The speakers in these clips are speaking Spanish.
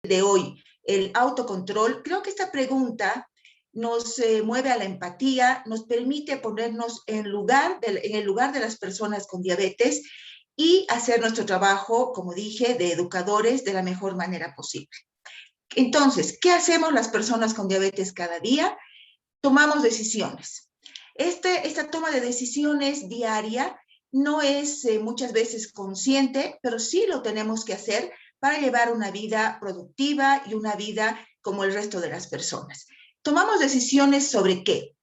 de hoy, el autocontrol, creo que esta pregunta nos mueve a la empatía, nos permite ponernos en el lugar de las personas con diabetes y hacer nuestro trabajo, como dije, de educadores de la mejor manera posible. Entonces, ¿qué hacemos las personas con diabetes cada día? Tomamos decisiones. Esta toma de decisiones diaria no es muchas veces consciente, pero sí lo tenemos que hacer para llevar una vida productiva y una vida como el resto de las personas. Tomamos decisiones sobre qué.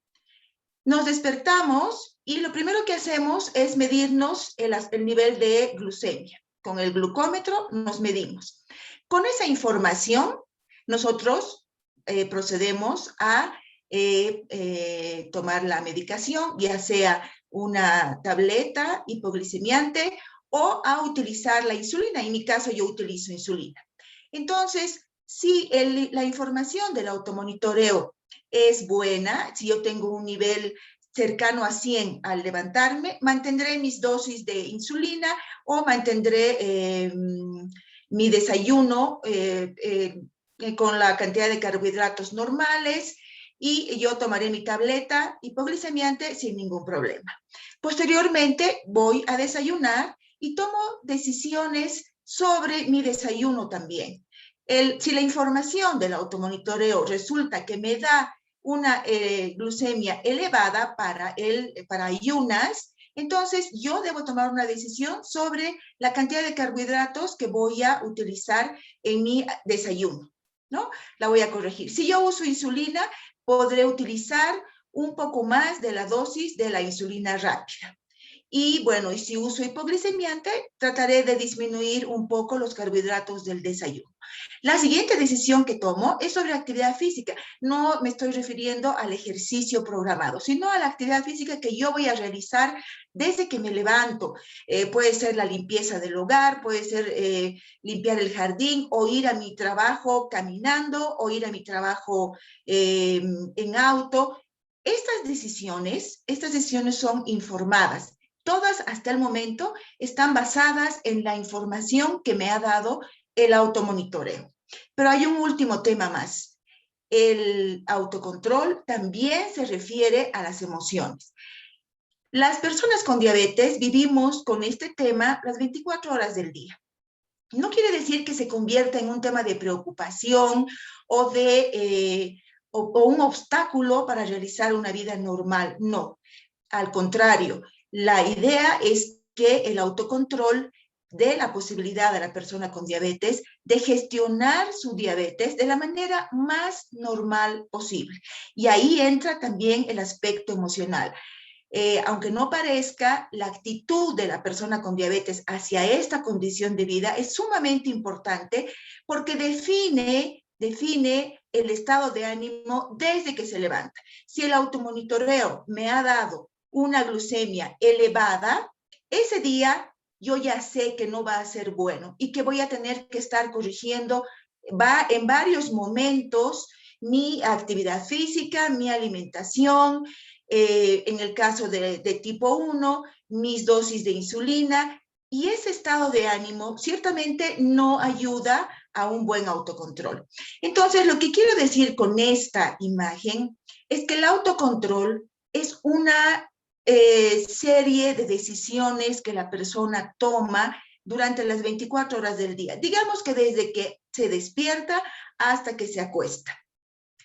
Nos despertamos y lo primero que hacemos es medirnos el nivel de glucemia. Con el glucómetro nos medimos. Con esa información, nosotros procedemos a tomar la medicación, ya sea una tableta hipoglicemiante o a utilizar la insulina. En mi caso, yo utilizo insulina. Entonces, si la información del automonitoreo es buena, si yo tengo un nivel cercano a 100 al levantarme, mantendré mis dosis de insulina o mantendré mi desayuno con la cantidad de carbohidratos normales y yo tomaré mi tableta hipoglicemiante sin ningún problema. Posteriormente voy a desayunar y tomo decisiones sobre mi desayuno también. Si la información del automonitoreo resulta que me da una glucemia elevada para ayunas, entonces yo debo tomar una decisión sobre la cantidad de carbohidratos que voy a utilizar en mi desayuno, ¿no? La voy a corregir. Si yo uso insulina, podré utilizar un poco más de la dosis de la insulina rápida. Y bueno, y si uso hipoglicemiante, trataré de disminuir un poco los carbohidratos del desayuno. La siguiente decisión que tomo es sobre actividad física. No me estoy refiriendo al ejercicio programado, sino a la actividad física que yo voy a realizar desde que me levanto. Puede ser la limpieza del hogar, puede ser limpiar el jardín o ir a mi trabajo caminando o ir a mi trabajo en auto. Estas decisiones son informadas. Todas hasta el momento están basadas en la información que me ha dado el automonitoreo. Pero hay un último tema más. El autocontrol también se refiere a las emociones. Las personas con diabetes vivimos con este tema las 24 horas del día. No quiere decir que se convierta en un tema de preocupación o un obstáculo para realizar una vida normal. No, al contrario. La idea es que el autocontrol dé la posibilidad a la persona con diabetes de gestionar su diabetes de la manera más normal posible. Y ahí entra también el aspecto emocional. Aunque no parezca, la actitud de la persona con diabetes hacia esta condición de vida es sumamente importante porque define el estado de ánimo desde que se levanta. Si el automonitoreo me ha dado una glucemia elevada, ese día yo ya sé que no va a ser bueno y que voy a tener que estar corrigiendo en varios momentos mi actividad física, mi alimentación, en el caso de tipo 1, mis dosis de insulina, y ese estado de ánimo ciertamente no ayuda a un buen autocontrol. Entonces, lo que quiero decir con esta imagen es que el autocontrol es una serie de decisiones que la persona toma durante las 24 horas del día. Digamos que desde que se despierta hasta que se acuesta.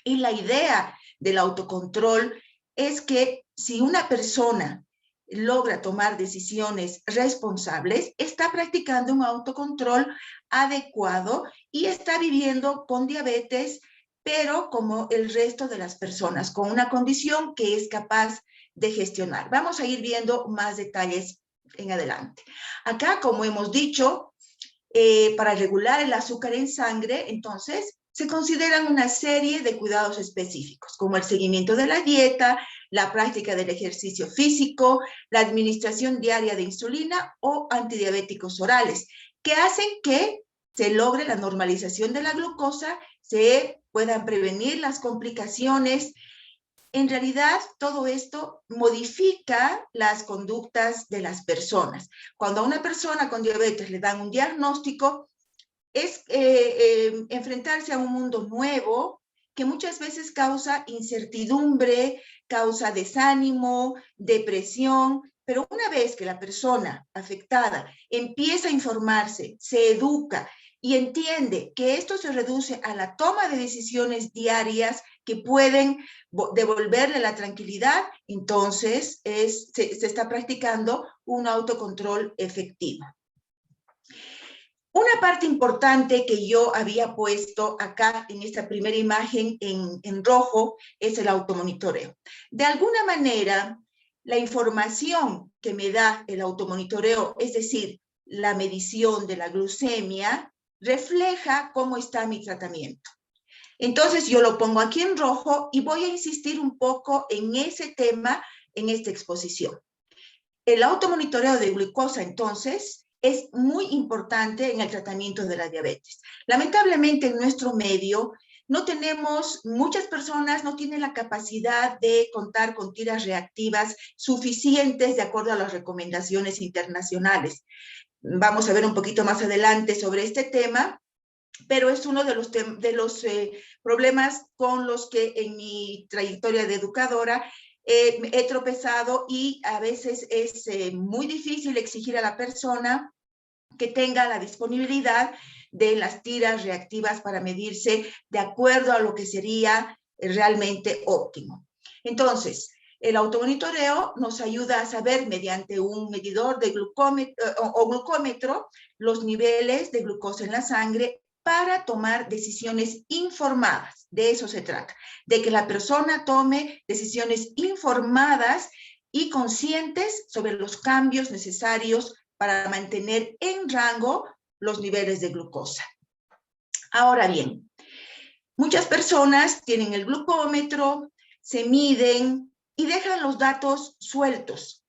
Y la idea del autocontrol es que si una persona logra tomar decisiones responsables, está practicando un autocontrol adecuado y está viviendo con diabetes, pero como el resto de las personas, con una condición que es capaz de gestionar. Vamos a ir viendo más detalles en adelante. Acá, como hemos dicho, para regular el azúcar en sangre, entonces, se consideran una serie de cuidados específicos, como el seguimiento de la dieta, la práctica del ejercicio físico, la administración diaria de insulina o antidiabéticos orales, que hacen que se logre la normalización de la glucosa, se puedan prevenir las complicaciones. En realidad, todo esto modifica las conductas de las personas. Cuando a una persona con diabetes le dan un diagnóstico, es enfrentarse a un mundo nuevo que muchas veces causa incertidumbre, causa desánimo, depresión, pero una vez que la persona afectada empieza a informarse, se educa y entiende que esto se reduce a la toma de decisiones diarias que pueden devolverle la tranquilidad, entonces se está practicando un autocontrol efectivo. Una parte importante que yo había puesto acá en esta primera imagen en rojo es el automonitoreo. De alguna manera, la información que me da el automonitoreo, es decir, la medición de la glucemia, refleja cómo está mi tratamiento. Entonces yo lo pongo aquí en rojo y voy a insistir un poco en ese tema en esta exposición. El automonitoreo de glucosa, entonces, es muy importante en el tratamiento de la diabetes. Lamentablemente, en nuestro medio, no tenemos, muchas personas no tienen la capacidad de contar con tiras reactivas suficientes de acuerdo a las recomendaciones internacionales. Vamos a ver un poquito más adelante sobre este tema, pero es uno de los problemas con los que en mi trayectoria de educadora he tropezado, y a veces es muy difícil exigir a la persona que tenga la disponibilidad de las tiras reactivas para medirse de acuerdo a lo que sería realmente óptimo. Entonces, el automonitoreo nos ayuda a saber mediante un medidor de glucómetro los niveles de glucosa en la sangre para tomar decisiones informadas. De eso se trata, de que la persona tome decisiones informadas y conscientes sobre los cambios necesarios para mantener en rango los niveles de glucosa. Ahora bien, muchas personas tienen el glucómetro, se miden y dejan los datos sueltos.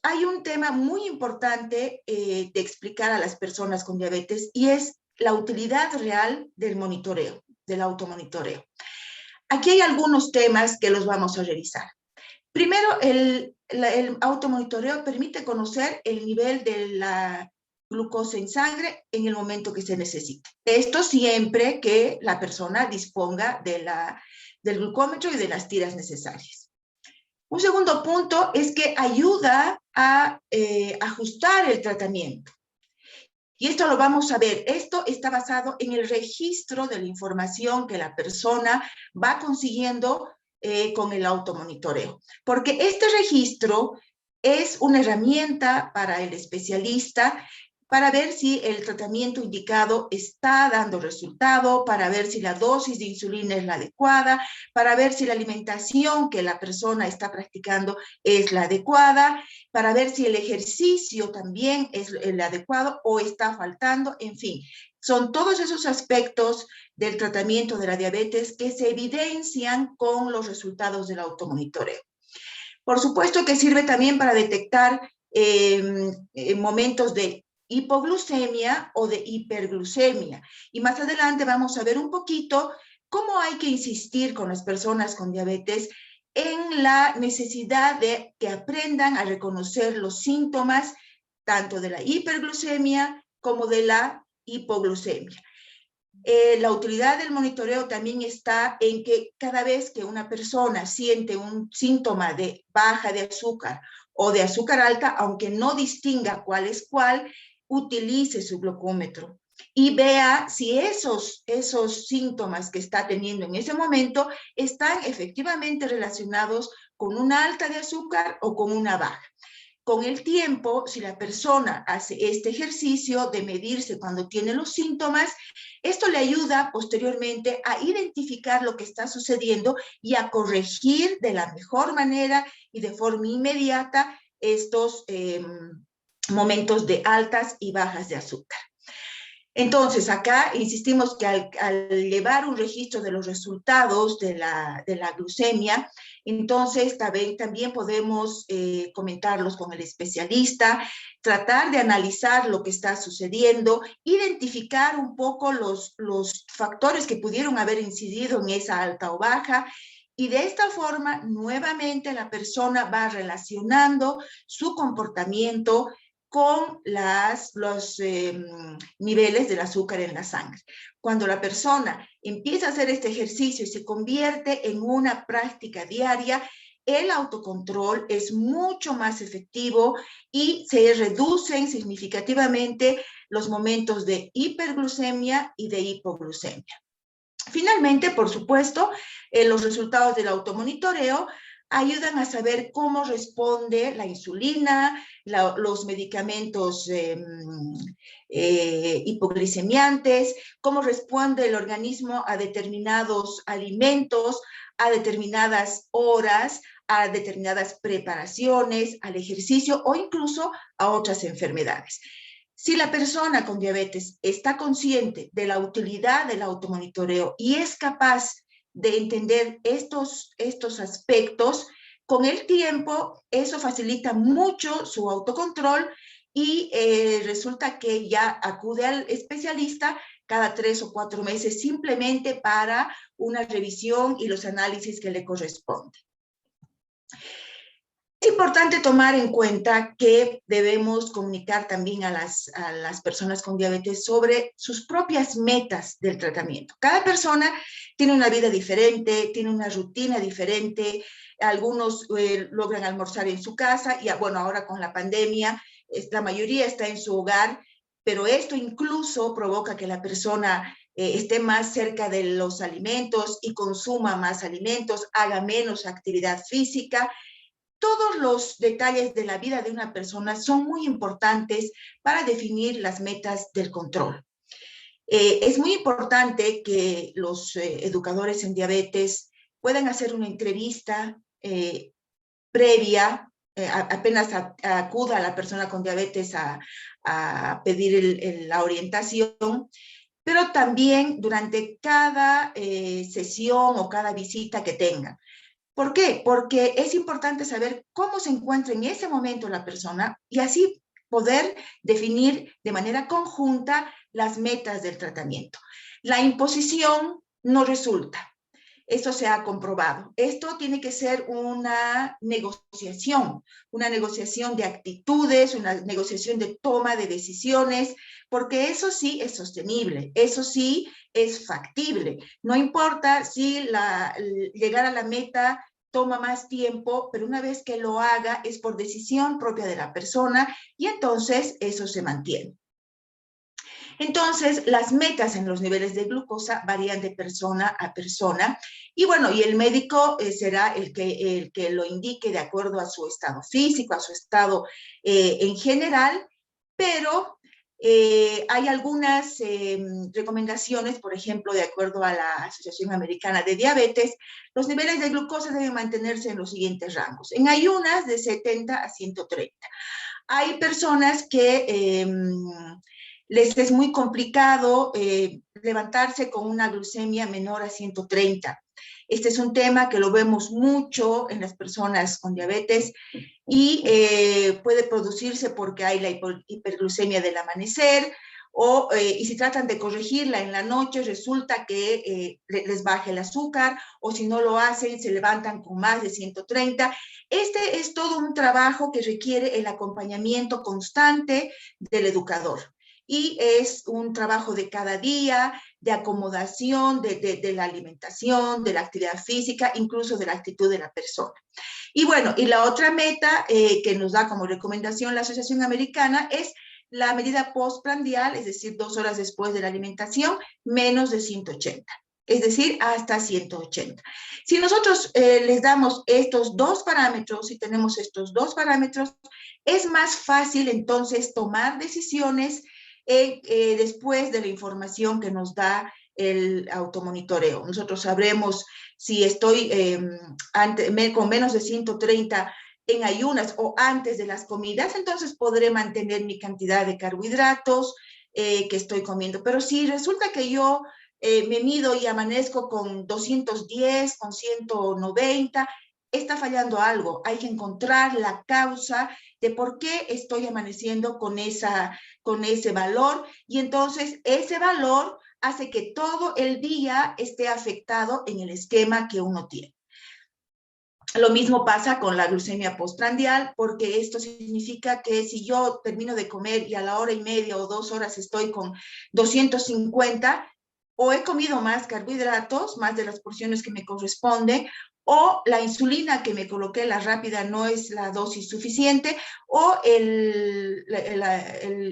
Hay un tema muy importante de explicar a las personas con diabetes, y es la utilidad real del monitoreo, del automonitoreo. Aquí hay algunos temas que los vamos a revisar. Primero, el automonitoreo permite conocer el nivel de la glucosa en sangre en el momento que se necesite. Esto siempre que la persona disponga del glucómetro y de las tiras necesarias. Un segundo punto es que ayuda a ajustar el tratamiento. Y esto lo vamos a ver. Esto está basado en el registro de la información que la persona va consiguiendo con el automonitoreo. Porque este registro es una herramienta para el especialista para ver si el tratamiento indicado está dando resultado, para ver si la dosis de insulina es la adecuada, para ver si la alimentación que la persona está practicando es la adecuada, para ver si el ejercicio también es el adecuado o está faltando, en fin. Son todos esos aspectos del tratamiento de la diabetes que se evidencian con los resultados del automonitoreo. Por supuesto que sirve también para detectar momentos de hipoglucemia o de hiperglucemia. Y más adelante vamos a ver un poquito cómo hay que insistir con las personas con diabetes en la necesidad de que aprendan a reconocer los síntomas tanto de la hiperglucemia como de la hipoglucemia. La utilidad del monitoreo también está en que cada vez que una persona siente un síntoma de baja de azúcar o de azúcar alta, aunque no distinga cuál es cuál, utilice su glucómetro y vea si esos síntomas que está teniendo en ese momento están efectivamente relacionados con una alta de azúcar o con una baja. Con el tiempo, si la persona hace este ejercicio de medirse cuando tiene los síntomas, esto le ayuda posteriormente a identificar lo que está sucediendo y a corregir de la mejor manera y de forma inmediata estos momentos de altas y bajas de azúcar. Entonces, acá insistimos que al llevar un registro de los resultados de la glucemia, entonces también podemos comentarlos con el especialista, tratar de analizar lo que está sucediendo, identificar un poco los factores que pudieron haber incidido en esa alta o baja, y de esta forma, nuevamente, la persona va relacionando su comportamiento con los niveles del azúcar en la sangre. Cuando la persona empieza a hacer este ejercicio y se convierte en una práctica diaria, el autocontrol es mucho más efectivo y se reducen significativamente los momentos de hiperglucemia y de hipoglucemia. Finalmente, por supuesto, los resultados del automonitoreo ayudan a saber cómo responde la insulina, los medicamentos hipoglicemiantes, cómo responde el organismo a determinados alimentos, a determinadas horas, a determinadas preparaciones, al ejercicio o incluso a otras enfermedades. Si la persona con diabetes está consciente de la utilidad del automonitoreo y es capaz de entender estos aspectos, con el tiempo eso facilita mucho su autocontrol y resulta que ya acude al especialista cada 3 o 4 meses simplemente para una revisión y los análisis que le corresponden. Es importante tomar en cuenta que debemos comunicar también a las personas con diabetes sobre sus propias metas del tratamiento. Cada persona tiene una vida diferente, tiene una rutina diferente. Algunos logran almorzar en su casa y, bueno, ahora con la pandemia, la mayoría está en su hogar, pero esto incluso provoca que la persona esté más cerca de los alimentos y consuma más alimentos, haga menos actividad física. Todos los detalles de la vida de una persona son muy importantes para definir las metas del control. Es muy importante que los educadores en diabetes puedan hacer una entrevista previa, apenas acuda a la persona con diabetes a pedir la orientación, pero también durante cada sesión o cada visita que tengan. ¿Por qué? Porque es importante saber cómo se encuentra en ese momento la persona y así poder definir de manera conjunta las metas del tratamiento. La imposición no resulta. Esto se ha comprobado. Esto tiene que ser una negociación de actitudes, una negociación de toma de decisiones, porque eso sí es sostenible, eso sí es factible. No importa si llegar a la meta toma más tiempo, pero una vez que lo haga es por decisión propia de la persona y entonces eso se mantiene. Entonces, las metas en los niveles de glucosa varían de persona a persona y bueno, y el médico será el que lo indique de acuerdo a su estado físico, a su estado en general, pero hay algunas recomendaciones, por ejemplo, de acuerdo a la Asociación Americana de Diabetes, los niveles de glucosa deben mantenerse en los siguientes rangos. En ayunas, de 70 a 130. Hay personas que les es muy complicado levantarse con una glucemia menor a 130. Este es un tema que lo vemos mucho en las personas con diabetes y puede producirse porque hay la hiperglucemia del amanecer y si tratan de corregirla en la noche resulta que les baja el azúcar o si no lo hacen se levantan con más de 130. Este es todo un trabajo que requiere el acompañamiento constante del educador. Y es un trabajo de cada día, de acomodación de la alimentación, de la actividad física, incluso de la actitud de la persona. Y bueno, y la otra meta que nos da como recomendación la Asociación Americana es la medida postprandial, es decir, 2 horas después de la alimentación, menos de 180. Es decir, hasta 180. Si nosotros les damos estos dos parámetros, si tenemos estos dos parámetros, es más fácil entonces tomar decisiones después de la información que nos da el automonitoreo. Nosotros sabremos si estoy con menos de 130 en ayunas o antes de las comidas, entonces podré mantener mi cantidad de carbohidratos que estoy comiendo. Pero si resulta que yo me mido y amanezco con 210, con 190, está fallando algo. Hay que encontrar la causa de por qué estoy amaneciendo con ese valor y entonces ese valor hace que todo el día esté afectado en el esquema que uno tiene. Lo mismo pasa con la glucemia postprandial, porque esto significa que si yo termino de comer y a la hora y media o 2 horas estoy con 250, o he comido más carbohidratos, más de las porciones que me corresponde, o la insulina que me coloqué, la rápida, no es la dosis suficiente, o el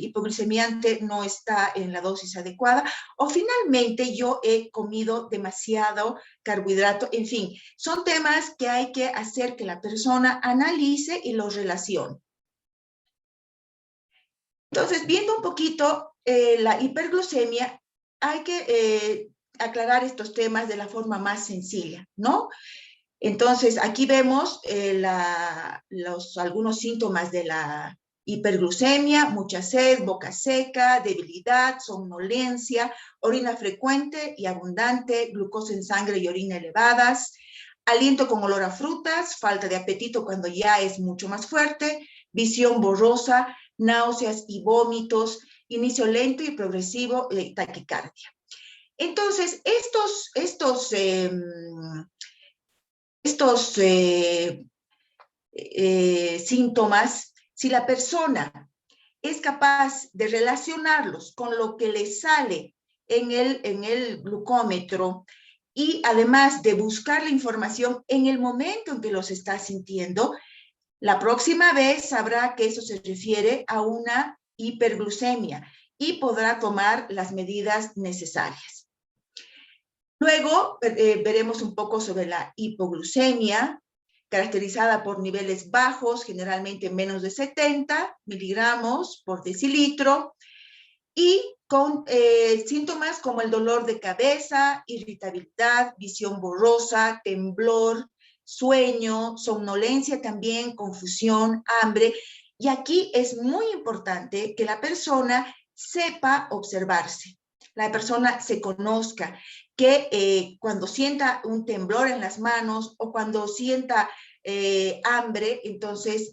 hipoglicemiante no está en la dosis adecuada, o finalmente yo he comido demasiado carbohidrato, en fin, son temas que hay que hacer que la persona analice y los relacione. Entonces, viendo un poquito la hiperglucemia, hay que aclarar estos temas de la forma más sencilla, ¿no? Entonces, aquí vemos algunos síntomas de la hiperglucemia: mucha sed, boca seca, debilidad, somnolencia, orina frecuente y abundante, glucosa en sangre y orina elevadas, aliento con olor a frutas, falta de apetito cuando ya es mucho más fuerte, visión borrosa, náuseas y vómitos, inicio lento y progresivo de taquicardia. Entonces, estos síntomas, si la persona es capaz de relacionarlos con lo que le sale en el glucómetro y además de buscar la información en el momento en que los está sintiendo, la próxima vez sabrá que eso se refiere a una hiperglucemia y podrá tomar las medidas necesarias. Luego veremos un poco sobre la hipoglucemia, caracterizada por niveles bajos, generalmente menos de 70 miligramos por decilitro, y con síntomas como el dolor de cabeza, irritabilidad, visión borrosa, temblor, sueño, somnolencia también, confusión, hambre. Y aquí es muy importante que la persona sepa observarse, la persona se conozca, que cuando sienta un temblor en las manos o cuando sienta hambre, entonces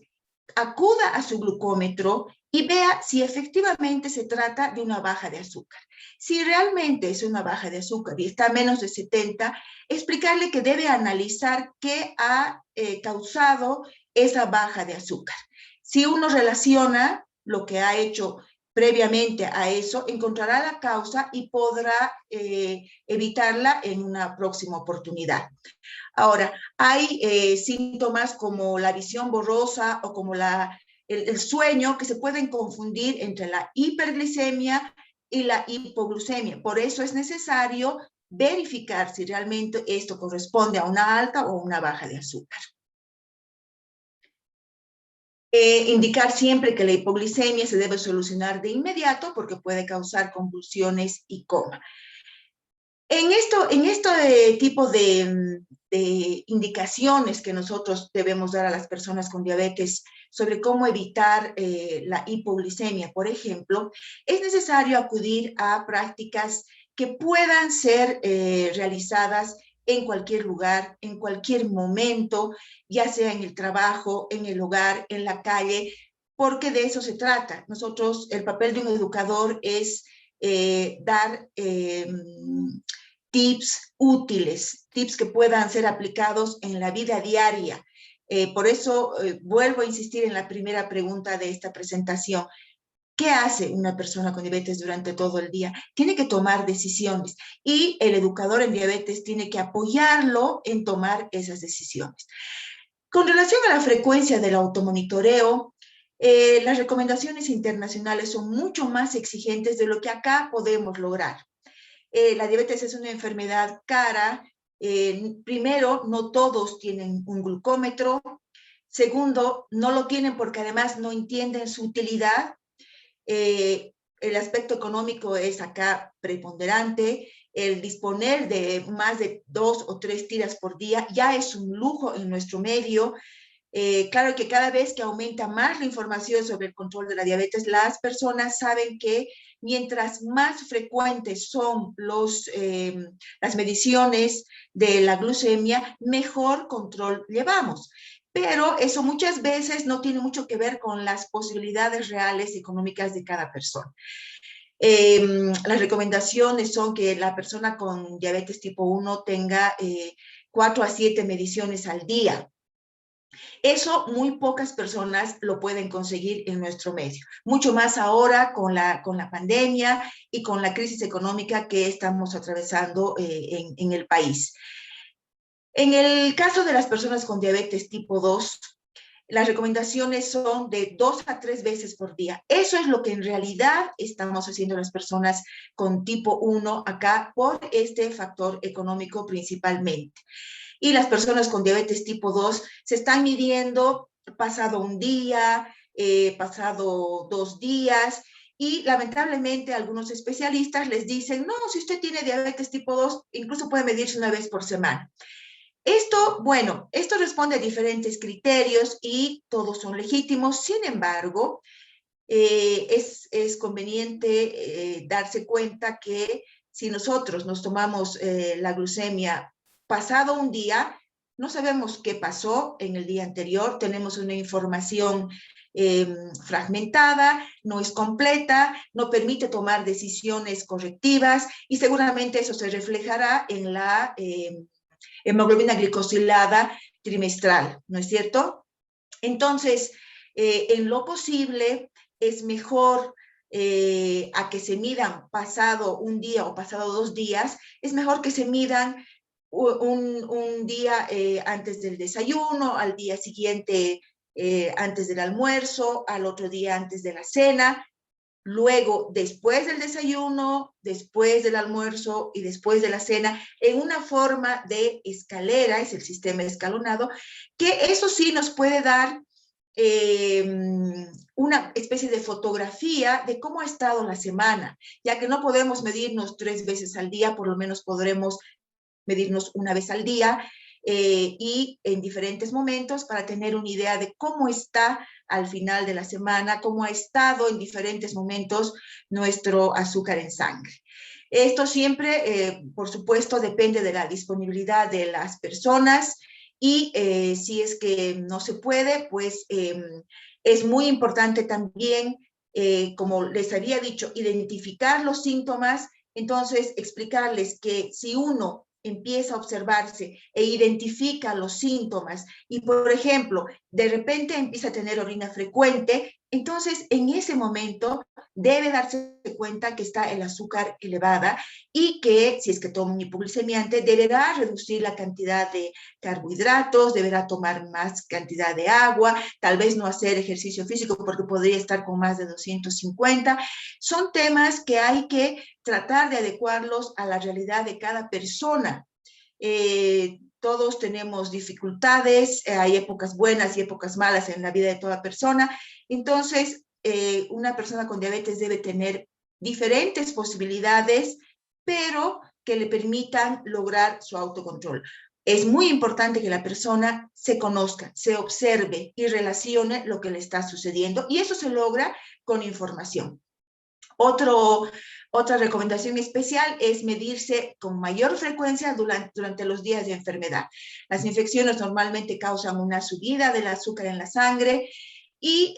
acuda a su glucómetro y vea si efectivamente se trata de una baja de azúcar. Si realmente es una baja de azúcar y está a menos de 70, explicarle que debe analizar qué ha causado esa baja de azúcar. Si uno relaciona lo que ha hecho previamente a eso, encontrará la causa y podrá evitarla en una próxima oportunidad. Ahora, hay síntomas como la visión borrosa o como el sueño que se pueden confundir entre la hiperglicemia y la hipoglucemia. Por eso es necesario verificar si realmente esto corresponde a una alta o una baja de azúcar. Indicar siempre que la hipoglicemia se debe solucionar de inmediato porque puede causar convulsiones y coma. En este tipo de indicaciones que nosotros debemos dar a las personas con diabetes sobre cómo evitar la hipoglicemia, por ejemplo, es necesario acudir a prácticas que puedan ser realizadas en cualquier lugar, en cualquier momento, ya sea en el trabajo, en el hogar, en la calle, porque de eso se trata. Nosotros, el papel de un educador es dar tips útiles, tips que puedan ser aplicados en la vida diaria. Por eso vuelvo a insistir en la primera pregunta de esta presentación. ¿Qué hace una persona con diabetes durante todo el día? Tiene que tomar decisiones y el educador en diabetes tiene que apoyarlo en tomar esas decisiones. Con relación a la frecuencia del automonitoreo, las recomendaciones internacionales son mucho más exigentes de lo que acá podemos lograr. La diabetes es una enfermedad cara. Primero, no todos tienen un glucómetro. Segundo, no lo tienen porque además no entienden su utilidad. El aspecto económico es acá preponderante. El disponer de más de 2 o 3 tiras por día ya es un lujo en nuestro medio. Claro que cada vez que aumenta más la información sobre el control de la diabetes, las personas saben que mientras más frecuentes son las mediciones de la glucemia, mejor control llevamos. Pero eso muchas veces no tiene mucho que ver con las posibilidades reales económicas de cada persona. Las recomendaciones son que la persona con diabetes tipo 1 tenga 4 a 7 mediciones al día. Eso muy pocas personas lo pueden conseguir en nuestro medio, mucho más ahora con la pandemia y con la crisis económica que estamos atravesando en el país. En el caso de las personas con diabetes tipo 2, las recomendaciones son de 2 a 3 veces por día. Eso es lo que en realidad estamos haciendo las personas con tipo 1 acá por este factor económico principalmente. Y las personas con diabetes tipo 2 se están midiendo pasado un día, pasado 2 días, y lamentablemente algunos especialistas les dicen, no, si usted tiene diabetes tipo 2, incluso puede medirse una vez por semana. Esto, bueno, esto responde a diferentes criterios y todos son legítimos. Sin embargo, es conveniente darse cuenta que si nosotros nos tomamos la glucemia pasado un día, no sabemos qué pasó en el día anterior, tenemos una información fragmentada, no es completa, no permite tomar decisiones correctivas y seguramente eso se reflejará en la hemoglobina glicosilada trimestral, ¿no es cierto? Entonces, en lo posible, es mejor a que se midan pasado un día o pasado 2 días, es mejor que se midan un día antes del desayuno, al día siguiente antes del almuerzo, al otro día antes de la cena, luego después del desayuno, después del almuerzo y después de la cena, en una forma de escalera, es el sistema escalonado, que eso sí nos puede dar una especie de fotografía de cómo ha estado la semana, ya que no podemos medirnos 3 veces al día, por lo menos podremos medirnos una vez al día y en diferentes momentos para tener una idea de cómo está al final de la semana, cómo ha estado en diferentes momentos nuestro azúcar en sangre. Esto siempre, por supuesto, depende de la disponibilidad de las personas y si es que no se puede, pues es muy importante también, como les había dicho, identificar los síntomas, entonces explicarles que si uno empieza a observarse e identifica los síntomas y, por ejemplo, de repente empieza a tener orina frecuente, entonces en ese momento debe darse cuenta que está el azúcar elevada y que si es que toma un hipoglicemiante deberá reducir la cantidad de carbohidratos, deberá tomar más cantidad de agua, tal vez no hacer ejercicio físico porque podría estar con más de 250. Son temas que hay que tratar de adecuarlos a la realidad de cada persona. Todos tenemos dificultades, hay épocas buenas y épocas malas en la vida de toda persona. Entonces, una persona con diabetes debe tener diferentes posibilidades, pero que le permitan lograr su autocontrol. Es muy importante que la persona se conozca, se observe y relacione lo que le está sucediendo, y eso se logra con información. Otra recomendación especial es medirse con mayor frecuencia durante los días de enfermedad. Las infecciones normalmente causan una subida del azúcar en la sangre y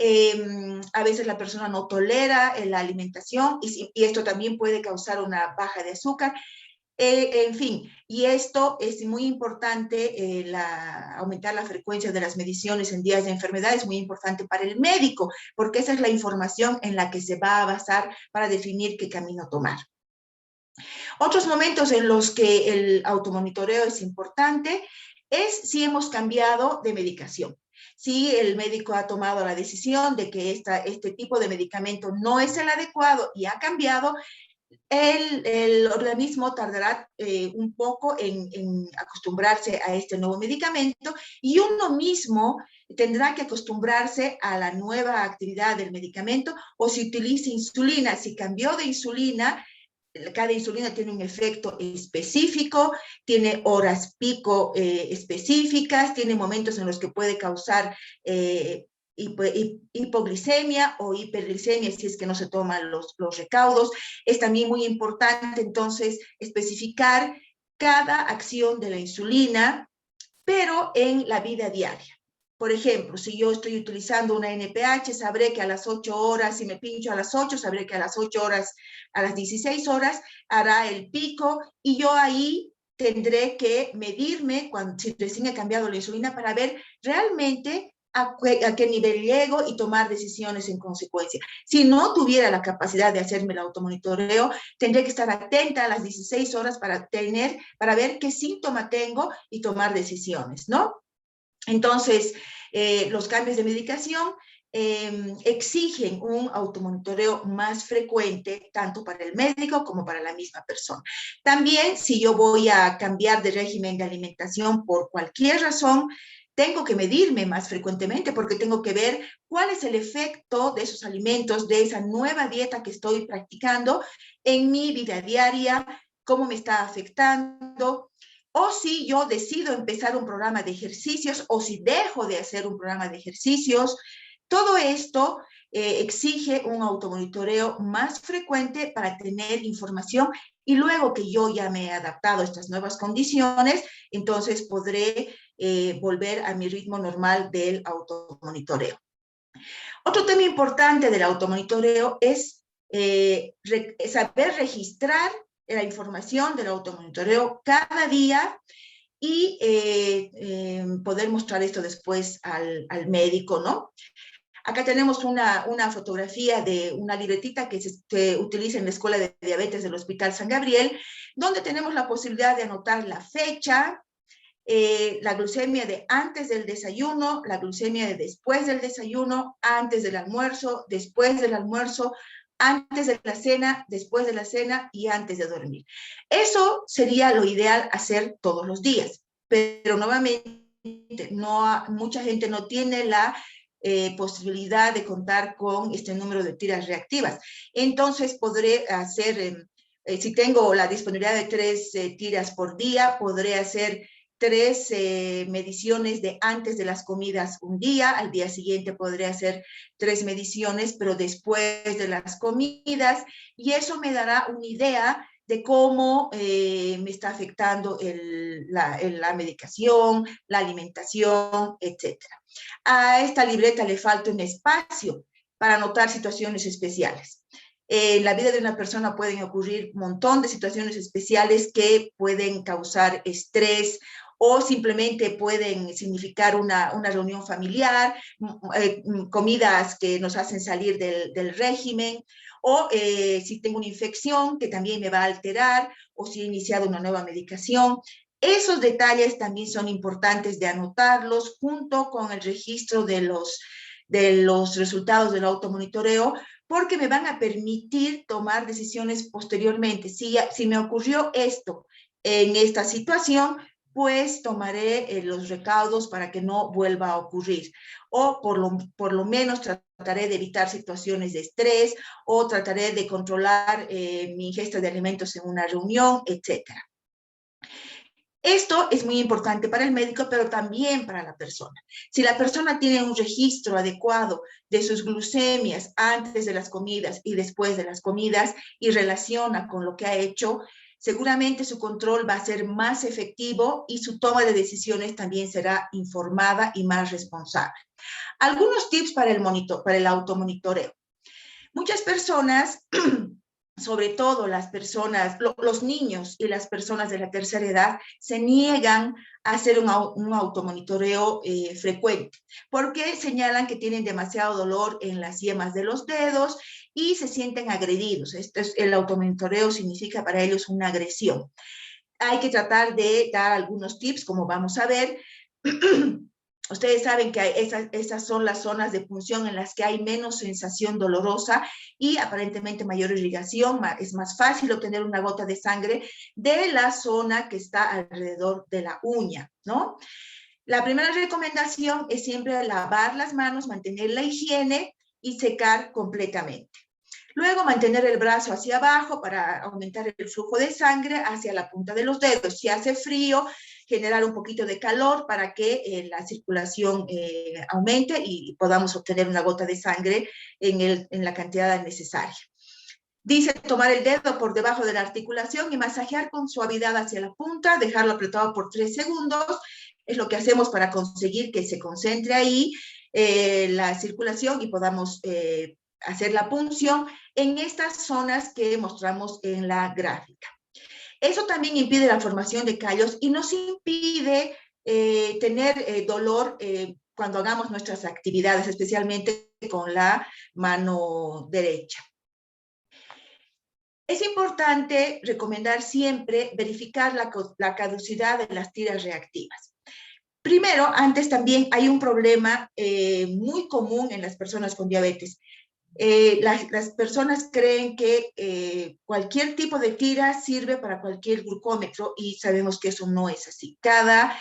a veces la persona no tolera la alimentación y esto también puede causar una baja de azúcar. En fin, y esto es muy importante, aumentar la frecuencia de las mediciones en días de enfermedad es muy importante para el médico, porque esa es la información en la que se va a basar para definir qué camino tomar. Otros momentos en los que el automonitoreo es importante es si hemos cambiado de medicación. Si el médico ha tomado la decisión de que este tipo de medicamento no es el adecuado y ha cambiado, el organismo tardará un poco en acostumbrarse a este nuevo medicamento y uno mismo tendrá que acostumbrarse a la nueva actividad del medicamento, o si utiliza insulina, si cambió de insulina, cada insulina tiene un efecto específico, tiene horas pico específicas, tiene momentos en los que puede causar hipoglicemia o hiperglicemia si es que no se toman los recaudos. Es también muy importante entonces especificar cada acción de la insulina, pero en la vida diaria. Por ejemplo, si yo estoy utilizando una NPH, sabré que a las 8 horas, si me pincho a las 8, sabré que a las 8 horas, a las 16 horas, hará el pico y yo ahí tendré que medirme si recién he cambiado la insulina para ver realmente a qué nivel llego y tomar decisiones en consecuencia. Si no tuviera la capacidad de hacerme el automonitoreo, tendré que estar atenta a las 16 horas para ver qué síntoma tengo y tomar decisiones, ¿no? Entonces, los cambios de medicación exigen un automonitoreo más frecuente, tanto para el médico como para la misma persona. También, si yo voy a cambiar de régimen de alimentación por cualquier razón, tengo que medirme más frecuentemente porque tengo que ver cuál es el efecto de esos alimentos, de esa nueva dieta que estoy practicando en mi vida diaria, cómo me está afectando, o si yo decido empezar un programa de ejercicios o si dejo de hacer un programa de ejercicios. Todo esto exige un automonitoreo más frecuente para tener información y luego que yo ya me he adaptado a estas nuevas condiciones, entonces podré volver a mi ritmo normal del automonitoreo. Otro tema importante del automonitoreo es saber registrar la información del automonitoreo cada día y poder mostrar esto después al médico, ¿no? Acá tenemos una fotografía de una libretita que se utiliza en la Escuela de Diabetes del Hospital San Gabriel, donde tenemos la posibilidad de anotar la fecha, la glucemia de antes del desayuno, la glucemia de después del desayuno, antes del almuerzo, después del almuerzo, antes de la cena, después de la cena y antes de dormir. Eso sería lo ideal hacer todos los días, pero nuevamente mucha gente no tiene la posibilidad de contar con este número de tiras reactivas. Entonces podré hacer, si tengo la disponibilidad de 3 tiras por día, podré hacer 3 mediciones de antes de las comidas un día, al día siguiente podré hacer 3 mediciones, pero después de las comidas, y eso me dará una idea de cómo me está afectando la medicación, la alimentación, etc. A esta libreta le falta un espacio para anotar situaciones especiales. En la vida de una persona pueden ocurrir un montón de situaciones especiales que pueden causar estrés o simplemente pueden significar una reunión familiar, comidas que nos hacen salir del régimen, o si tengo una infección que también me va a alterar, o si he iniciado una nueva medicación. Esos detalles también son importantes de anotarlos junto con el registro de los resultados del automonitoreo, porque me van a permitir tomar decisiones posteriormente. Si me ocurrió esto en esta situación, pues tomaré los recaudos para que no vuelva a ocurrir. O por lo menos trataré de evitar situaciones de estrés o trataré de controlar mi ingesta de alimentos en una reunión, etcétera. Esto es muy importante para el médico, pero también para la persona. Si la persona tiene un registro adecuado de sus glucemias antes de las comidas y después de las comidas y relaciona con lo que ha hecho, seguramente su control va a ser más efectivo y su toma de decisiones también será informada y más responsable. Algunos tips para el automonitoreo. Muchas personas sobre todo las personas, los niños y las personas de la tercera edad, se niegan a hacer un automonitoreo frecuente, porque señalan que tienen demasiado dolor en las yemas de los dedos y se sienten agredidos. El automonitoreo significa para ellos una agresión. Hay que tratar de dar algunos tips, como vamos a ver. Ustedes saben que esas son las zonas de punción en las que hay menos sensación dolorosa y aparentemente mayor irrigación. Es más fácil obtener una gota de sangre de la zona que está alrededor de la uña, ¿no? La primera recomendación es siempre lavar las manos, mantener la higiene y secar completamente. Luego mantener el brazo hacia abajo para aumentar el flujo de sangre hacia la punta de los dedos. Si hace frío, generar un poquito de calor para que la circulación aumente y podamos obtener una gota de sangre en la cantidad necesaria. Dice tomar el dedo por debajo de la articulación y masajear con suavidad hacia la punta, dejarlo apretado por 3 segundos. Es lo que hacemos para conseguir que se concentre ahí la circulación y podamos hacer la punción en estas zonas que mostramos en la gráfica. Eso también impide la formación de callos y nos impide tener dolor cuando hagamos nuestras actividades, especialmente con la mano derecha. Es importante recomendar siempre verificar la caducidad de las tiras reactivas. Primero, antes también hay un problema muy común en las personas con diabetes. Las personas creen que cualquier tipo de tira sirve para cualquier glucómetro y sabemos que eso no es así. Cada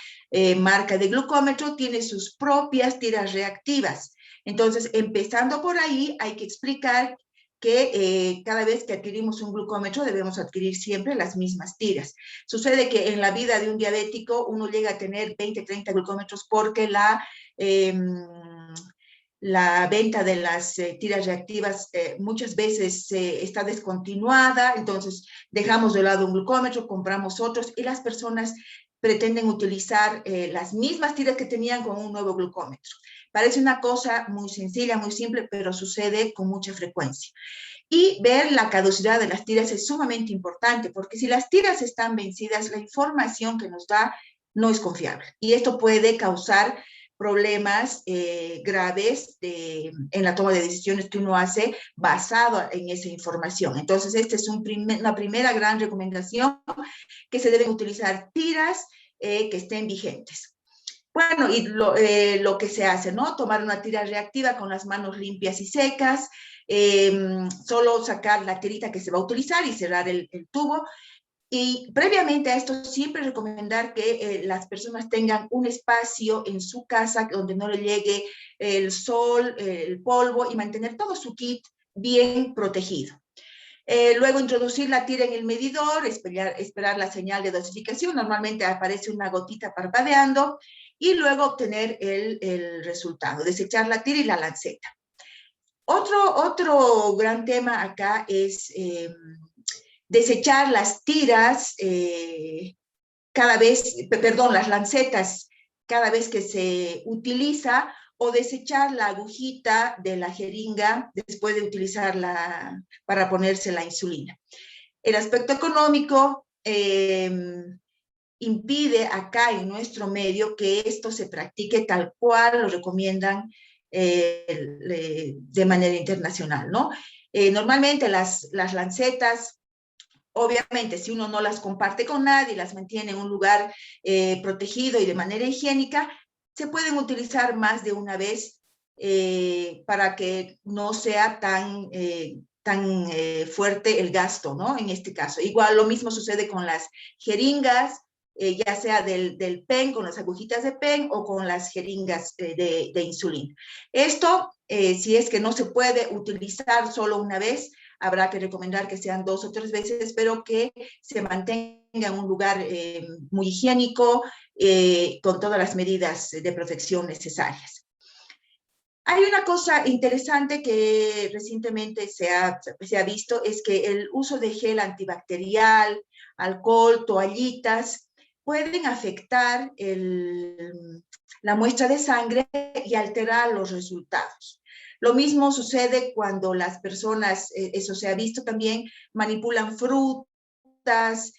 marca de glucómetro tiene sus propias tiras reactivas. Entonces, empezando por ahí, hay que explicar que cada vez que adquirimos un glucómetro debemos adquirir siempre las mismas tiras. Sucede que en la vida de un diabético uno llega a tener 20, 30 glucómetros porque la venta de las tiras reactivas muchas veces está descontinuada, entonces dejamos de lado un glucómetro, compramos otros y las personas pretenden utilizar las mismas tiras que tenían con un nuevo glucómetro. Parece una cosa muy sencilla, muy simple, pero sucede con mucha frecuencia. Y ver la caducidad de las tiras es sumamente importante, porque si las tiras están vencidas, la información que nos da no es confiable. Y esto puede causar problemas graves en la toma de decisiones que uno hace basado en esa información. Entonces, esta es una primera gran recomendación, que se deben utilizar tiras que estén vigentes. Bueno, y lo que se hace, ¿no? Tomar una tira reactiva con las manos limpias y secas, solo sacar la tirita que se va a utilizar y cerrar el tubo. Y previamente a esto, siempre recomendar que las personas tengan un espacio en su casa donde no le llegue el sol, el polvo y mantener todo su kit bien protegido. Luego introducir la tira en el medidor, esperar la señal de dosificación, normalmente aparece una gotita parpadeando, y luego obtener el resultado, desechar la tira y la lanceta. Otro gran tema acá es desechar las tiras las lancetas cada vez que se utiliza, o desechar la agujita de la jeringa después de utilizarla para ponerse la insulina. El aspecto económico impide acá en nuestro medio que esto se practique tal cual lo recomiendan de manera internacional, ¿no? Normalmente las lancetas, obviamente, si uno no las comparte con nadie, las mantiene en un lugar protegido y de manera higiénica, se pueden utilizar más de una vez para que no sea tan fuerte el gasto, ¿no? En este caso. Igual lo mismo sucede con las jeringas, ya sea del PEN, con las agujitas de PEN o con las jeringas de insulina. Esto, si es que no se puede utilizar solo una vez, habrá que recomendar que sean 2 o 3 veces, pero que se mantenga en un lugar muy higiénico, con todas las medidas de protección necesarias. Hay una cosa interesante que recientemente se ha visto, es que el uso de gel antibacterial, alcohol, toallitas, pueden afectar la muestra de sangre y alterar los resultados. Lo mismo sucede cuando las personas, eso se ha visto también, manipulan frutas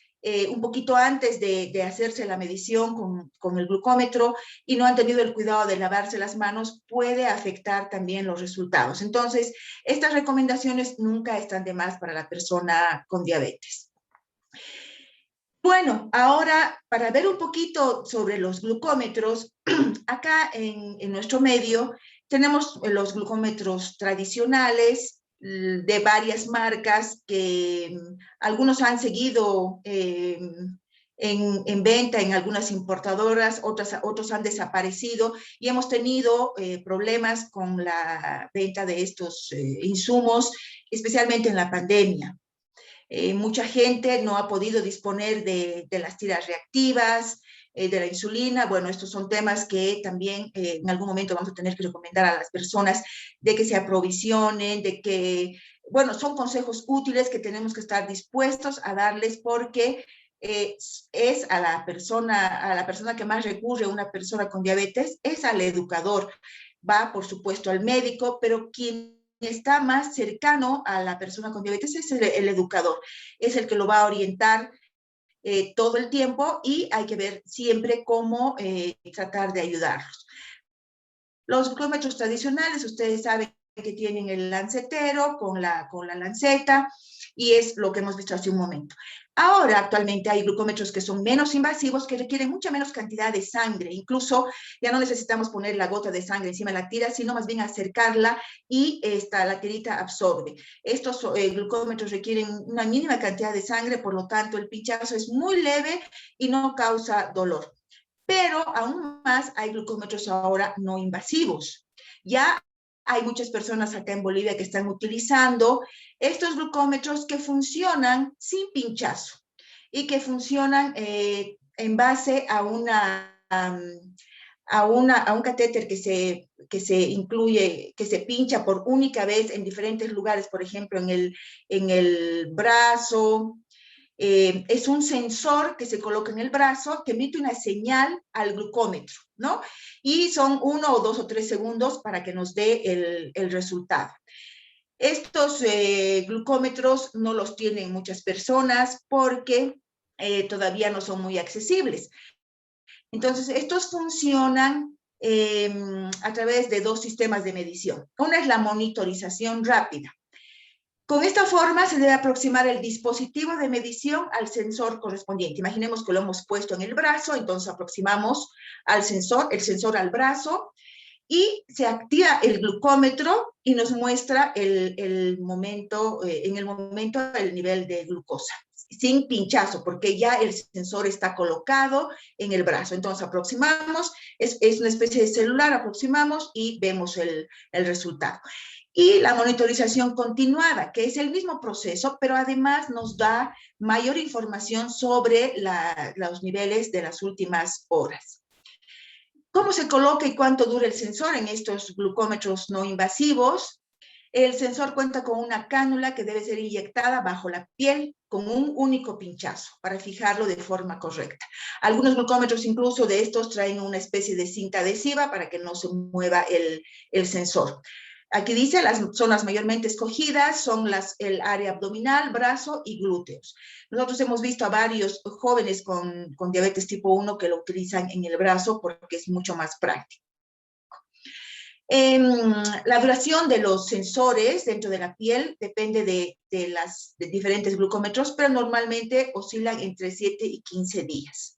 un poquito antes de hacerse la medición con el glucómetro y no han tenido el cuidado de lavarse las manos, puede afectar también los resultados. Entonces, estas recomendaciones nunca están de más para la persona con diabetes. Bueno, ahora para ver un poquito sobre los glucómetros, acá en nuestro medio tenemos los glucómetros tradicionales de varias marcas que algunos han seguido en venta en algunas importadoras, otros han desaparecido y hemos tenido problemas con la venta de estos insumos, especialmente en la pandemia. Mucha gente no ha podido disponer de las tiras reactivas, de la insulina. Bueno, estos son temas que también en algún momento vamos a tener que recomendar a las personas de que se aprovisionen, de que, bueno, son consejos útiles que tenemos que estar dispuestos a darles porque es a la persona que más recurre, una persona con diabetes, es al educador. Va, por supuesto, al médico, pero quien está más cercano a la persona con diabetes es el educador, es el que lo va a orientar todo el tiempo y hay que ver siempre cómo tratar de ayudarlos. Los glucómetros tradicionales, ustedes saben que tienen el lancetero con la lanceta y es lo que hemos visto hace un momento. Ahora, actualmente hay glucómetros que son menos invasivos, que requieren mucha menos cantidad de sangre. Incluso ya no necesitamos poner la gota de sangre encima de la tira, sino más bien acercarla y la tirita absorbe. Estos glucómetros requieren una mínima cantidad de sangre, por lo tanto el pinchazo es muy leve y no causa dolor. Pero aún más hay glucómetros ahora no invasivos. Ya hay muchas personas acá en Bolivia que están utilizando estos glucómetros que funcionan sin pinchazo y que funcionan en base a un catéter que se incluye, que se pincha por única vez en diferentes lugares, por ejemplo, en el brazo. Es un sensor que se coloca en el brazo que emite una señal al glucómetro, ¿no? Y son 1 o 2 o 3 segundos para que nos dé el resultado. Estos glucómetros no los tienen muchas personas porque todavía no son muy accesibles. Entonces, estos funcionan a través de 2 sistemas de medición. Una es la monitorización rápida. Con esta forma se debe aproximar el dispositivo de medición al sensor correspondiente. Imaginemos que lo hemos puesto en el brazo, entonces aproximamos el sensor al brazo y se activa el glucómetro y nos muestra en el momento el nivel de glucosa, sin pinchazo, porque ya el sensor está colocado en el brazo. Entonces aproximamos, es una especie de celular, aproximamos y vemos el resultado. Y la monitorización continuada, que es el mismo proceso, pero además nos da mayor información sobre los niveles de las últimas horas. ¿Cómo se coloca y cuánto dura el sensor en estos glucómetros no invasivos? El sensor cuenta con una cánula que debe ser inyectada bajo la piel con un único pinchazo para fijarlo de forma correcta. Algunos glucómetros incluso de estos traen una especie de cinta adhesiva para que no se mueva el sensor. Aquí dice, las zonas mayormente escogidas son el área abdominal, brazo y glúteos. Nosotros hemos visto a varios jóvenes con diabetes tipo 1 que lo utilizan en el brazo porque es mucho más práctico. La duración de los sensores dentro de la piel depende de diferentes glucómetros, pero normalmente oscilan entre 7 y 15 días.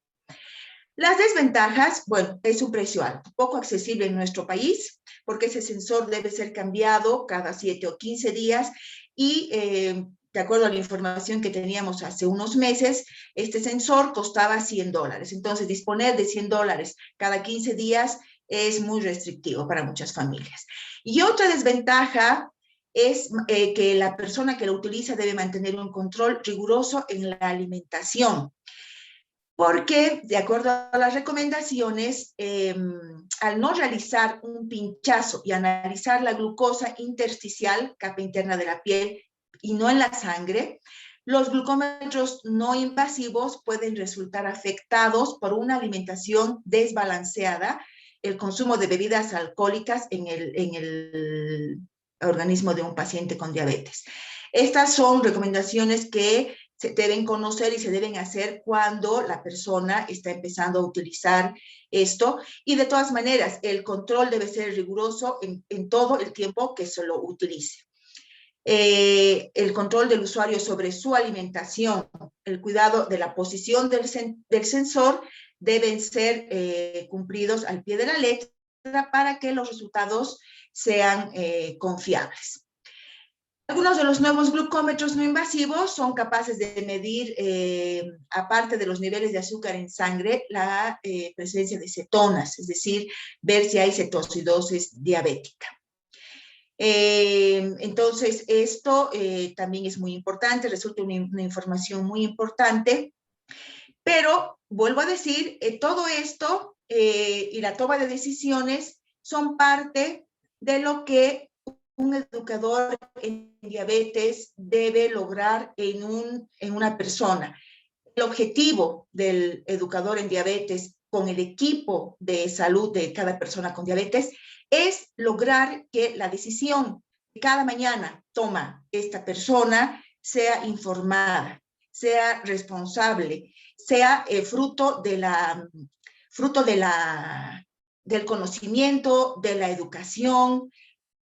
Las desventajas, bueno, es un precio alto, poco accesible en nuestro país, porque ese sensor debe ser cambiado cada 7 o 15 días y de acuerdo a la información que teníamos hace unos meses, este sensor costaba $100. Entonces, disponer de $100 cada 15 días es muy restrictivo para muchas familias. Y otra desventaja es que la persona que lo utiliza debe mantener un control riguroso en la alimentación. Porque, de acuerdo a las recomendaciones, al no realizar un pinchazo y analizar la glucosa intersticial, capa interna de la piel, y no en la sangre, los glucómetros no invasivos pueden resultar afectados por una alimentación desbalanceada, el consumo de bebidas alcohólicas en el organismo de un paciente con diabetes. Estas son recomendaciones que se deben conocer y se deben hacer cuando la persona está empezando a utilizar esto. Y de todas maneras, el control debe ser riguroso en todo el tiempo que se lo utilice. El control del usuario sobre su alimentación, el cuidado de la posición del sensor deben ser cumplidos al pie de la letra para que los resultados sean confiables. Algunos de los nuevos glucómetros no invasivos son capaces de medir, aparte de los niveles de azúcar en sangre, la presencia de cetonas, es decir, ver si hay cetoacidosis diabética. Entonces, esto también es muy importante, resulta una información muy importante, pero vuelvo a decir, todo esto y la toma de decisiones son parte de lo que un educador en diabetes debe lograr en una persona. El objetivo del educador en diabetes con el equipo de salud de cada persona con diabetes es lograr que la decisión que cada mañana toma esta persona sea informada, sea responsable, sea fruto del conocimiento, de la educación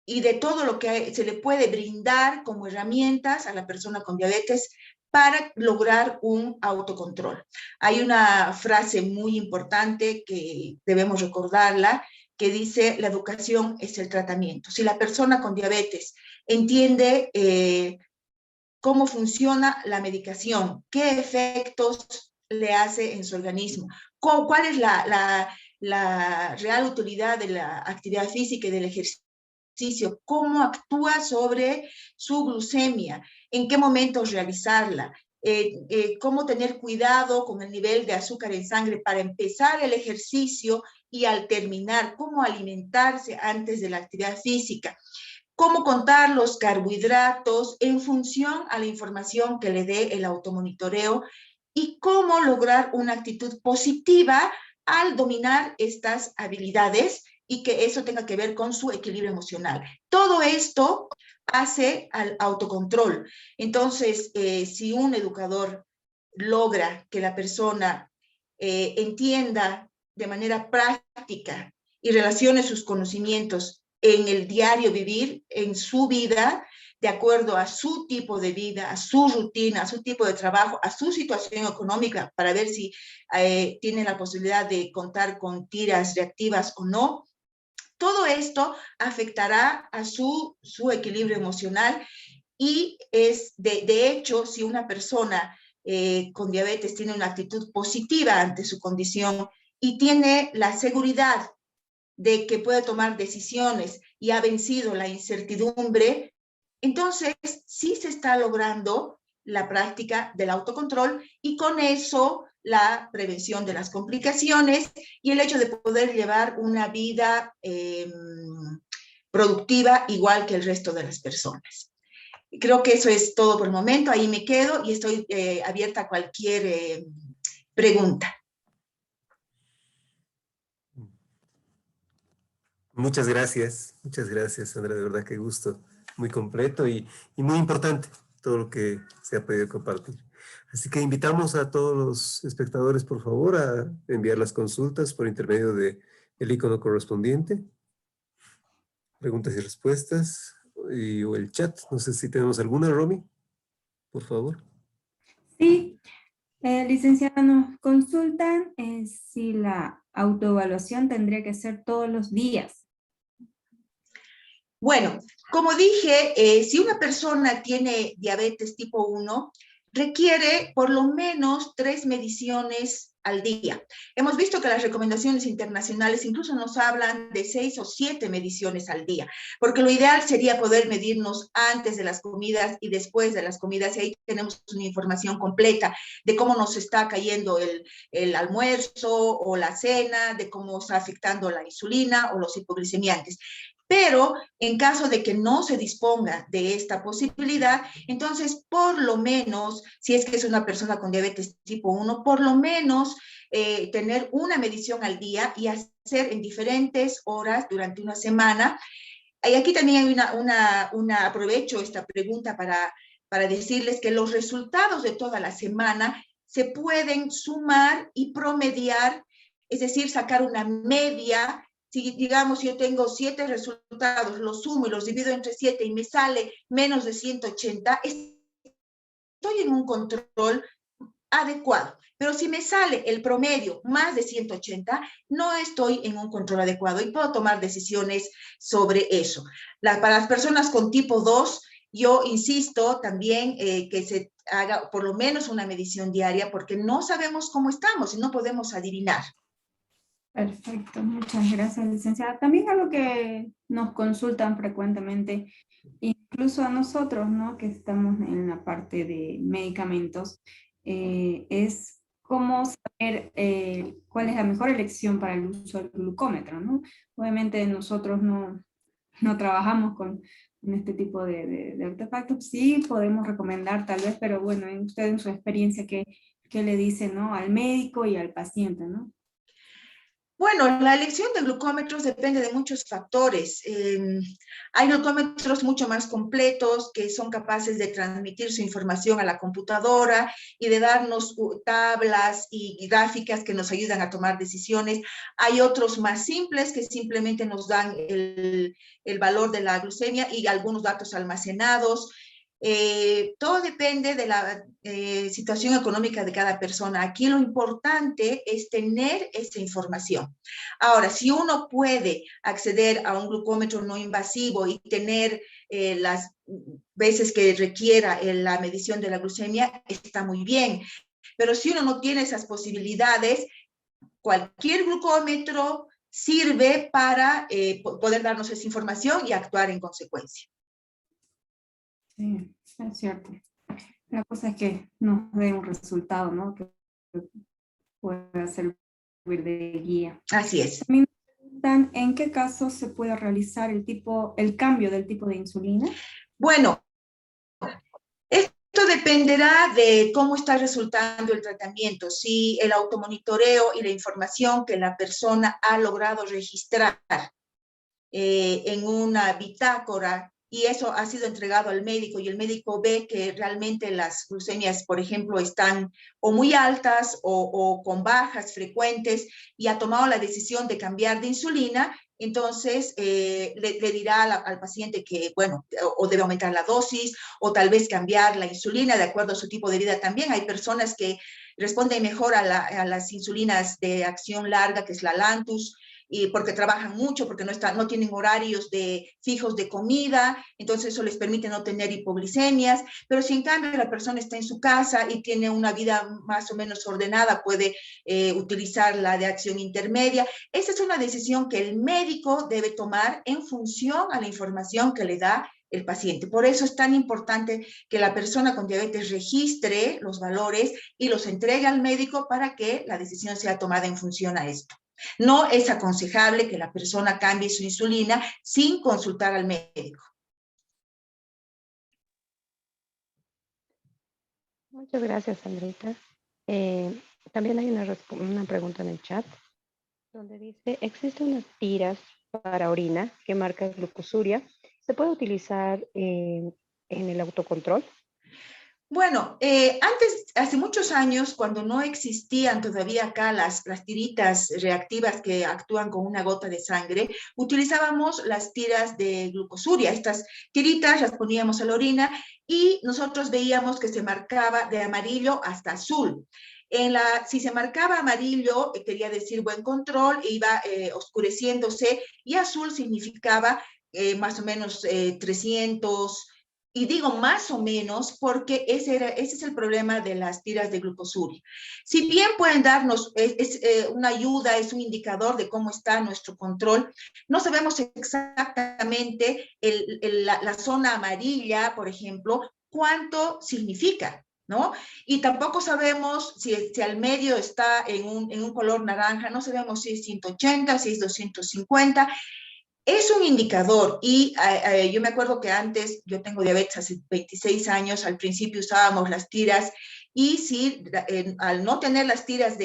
y de todo lo que se le puede brindar como herramientas a la persona con diabetes para lograr un autocontrol. Hay una frase muy importante que debemos recordarla, que dice: la educación es el tratamiento. Si la persona con diabetes entiende cómo funciona la medicación, qué efectos le hace en su organismo, cuál es la real utilidad de la actividad física y del ejercicio, cómo actúa sobre su glucemia, en qué momentos realizarla, cómo tener cuidado con el nivel de azúcar en sangre para empezar el ejercicio y al terminar, cómo alimentarse antes de la actividad física, cómo contar los carbohidratos en función a la información que le dé el automonitoreo y cómo lograr una actitud positiva al dominar estas habilidades y que eso tenga que ver con su equilibrio emocional. Todo esto hace al autocontrol. Entonces, si un educador logra que la persona entienda de manera práctica y relacione sus conocimientos en el diario vivir, en su vida, de acuerdo a su tipo de vida, a su rutina, a su tipo de trabajo, a su situación económica, para ver si tiene la posibilidad de contar con tiras reactivas o no. Todo esto afectará a su equilibrio emocional y es, de hecho, si una persona con diabetes tiene una actitud positiva ante su condición y tiene la seguridad de que puede tomar decisiones y ha vencido la incertidumbre, entonces sí se está logrando la práctica del autocontrol y con eso la prevención de las complicaciones y el hecho de poder llevar una vida productiva igual que el resto de las personas. Creo que eso es todo por el momento. Ahí me quedo y estoy abierta a cualquier pregunta. Muchas gracias, Sandra, de verdad que gusto, muy completo y muy importante todo lo que se ha podido compartir. Así que invitamos a todos los espectadores, por favor, a enviar las consultas por intermedio del icono correspondiente, preguntas y respuestas, o el chat. No sé si tenemos alguna, Romy, por favor. Sí, licenciada, nos consultan si la autoevaluación tendría que ser todos los días. Bueno, como dije, si una persona tiene diabetes tipo 1, requiere por lo menos 3 mediciones al día. Hemos visto que las recomendaciones internacionales incluso nos hablan de 6 o 7 mediciones al día, porque lo ideal sería poder medirnos antes de las comidas y después de las comidas, y ahí tenemos una información completa de cómo nos está cayendo el almuerzo o la cena, de cómo está afectando la insulina o los hipoglicemiantes. Pero en caso de que no se disponga de esta posibilidad, entonces por lo menos, si es que es una persona con diabetes tipo 1, por lo menos tener una medición al día y hacer en diferentes horas durante una semana. Y aquí también hay aprovecho esta pregunta para decirles que los resultados de toda la semana se pueden sumar y promediar, es decir, sacar una media. Si digamos yo tengo 7 resultados, los sumo y los divido entre 7 y me sale menos de 180, estoy en un control adecuado. Pero si me sale el promedio más de 180, no estoy en un control adecuado y puedo tomar decisiones sobre eso. Para las personas con tipo 2, yo insisto también que se haga por lo menos una medición diaria porque no sabemos cómo estamos y no podemos adivinar. Perfecto, muchas gracias, licenciada. También algo que nos consultan frecuentemente, incluso a nosotros, ¿no?, que estamos en la parte de medicamentos, es cómo saber cuál es la mejor elección para el uso del glucómetro, ¿no? Obviamente nosotros no trabajamos con este tipo de artefactos. Sí podemos recomendar tal vez, pero bueno, usted en su experiencia, ¿qué le dice, ¿no?, al médico y al paciente, ¿no? Bueno, la elección de glucómetros depende de muchos factores. Hay glucómetros mucho más completos que son capaces de transmitir su información a la computadora y de darnos tablas y gráficas que nos ayudan a tomar decisiones. Hay otros más simples que simplemente nos dan el valor de la glucemia y algunos datos almacenados. Todo depende de la situación económica de cada persona. Aquí lo importante es tener esta información. Ahora, si uno puede acceder a un glucómetro no invasivo y tener las veces que requiera la medición de la glucemia, está muy bien. Pero si uno no tiene esas posibilidades, cualquier glucómetro sirve para poder darnos esa información y actuar en consecuencia. Sí, es cierto. La cosa es que nos dé un resultado, ¿no? Que pueda servir de guía. Así es. También me preguntan, ¿en qué caso se puede realizar el cambio del tipo de insulina? Bueno, esto dependerá de cómo está resultando el tratamiento, si el automonitoreo y la información que la persona ha logrado registrar en una bitácora y eso ha sido entregado al médico y el médico ve que realmente las glucemias, por ejemplo, están o muy altas o con bajas frecuentes y ha tomado la decisión de cambiar de insulina, entonces le dirá al paciente que, bueno, o debe aumentar la dosis o tal vez cambiar la insulina de acuerdo a su tipo de vida también. Hay personas que responden mejor a las insulinas de acción larga, que es la Lantus, y porque trabajan mucho, porque no tienen horarios fijos de comida, entonces eso les permite no tener hipoglicemias, pero si en cambio la persona está en su casa y tiene una vida más o menos ordenada, puede utilizar la de acción intermedia. Esa es una decisión que el médico debe tomar en función a la información que le da el paciente. Por eso es tan importante que la persona con diabetes registre los valores y los entregue al médico para que la decisión sea tomada en función a esto. No es aconsejable que la persona cambie su insulina sin consultar al médico. Muchas gracias, Sandrita. También hay una pregunta en el chat donde dice, ¿existen unas tiras para orina que marcan glucosuria? ¿Se puede utilizar en el autocontrol? Bueno, hace muchos años, cuando no existían todavía acá las tiritas reactivas que actúan con una gota de sangre, utilizábamos las tiras de glucosuria. Estas tiritas las poníamos a la orina y nosotros veíamos que se marcaba de amarillo hasta azul. Si se marcaba amarillo, quería decir buen control, iba oscureciéndose, y azul significaba más o menos 300. Y digo más o menos porque ese es el problema de las tiras de glucosuria. Si bien pueden darnos una ayuda, es un indicador de cómo está nuestro control, no sabemos exactamente la zona amarilla, por ejemplo, cuánto significa, ¿no? Y tampoco sabemos si al medio está en un color naranja, no sabemos si es 180, si es 250. Es un indicador y yo me acuerdo que antes, yo tengo diabetes hace 26 años, al principio usábamos las tiras y si al no tener las tiras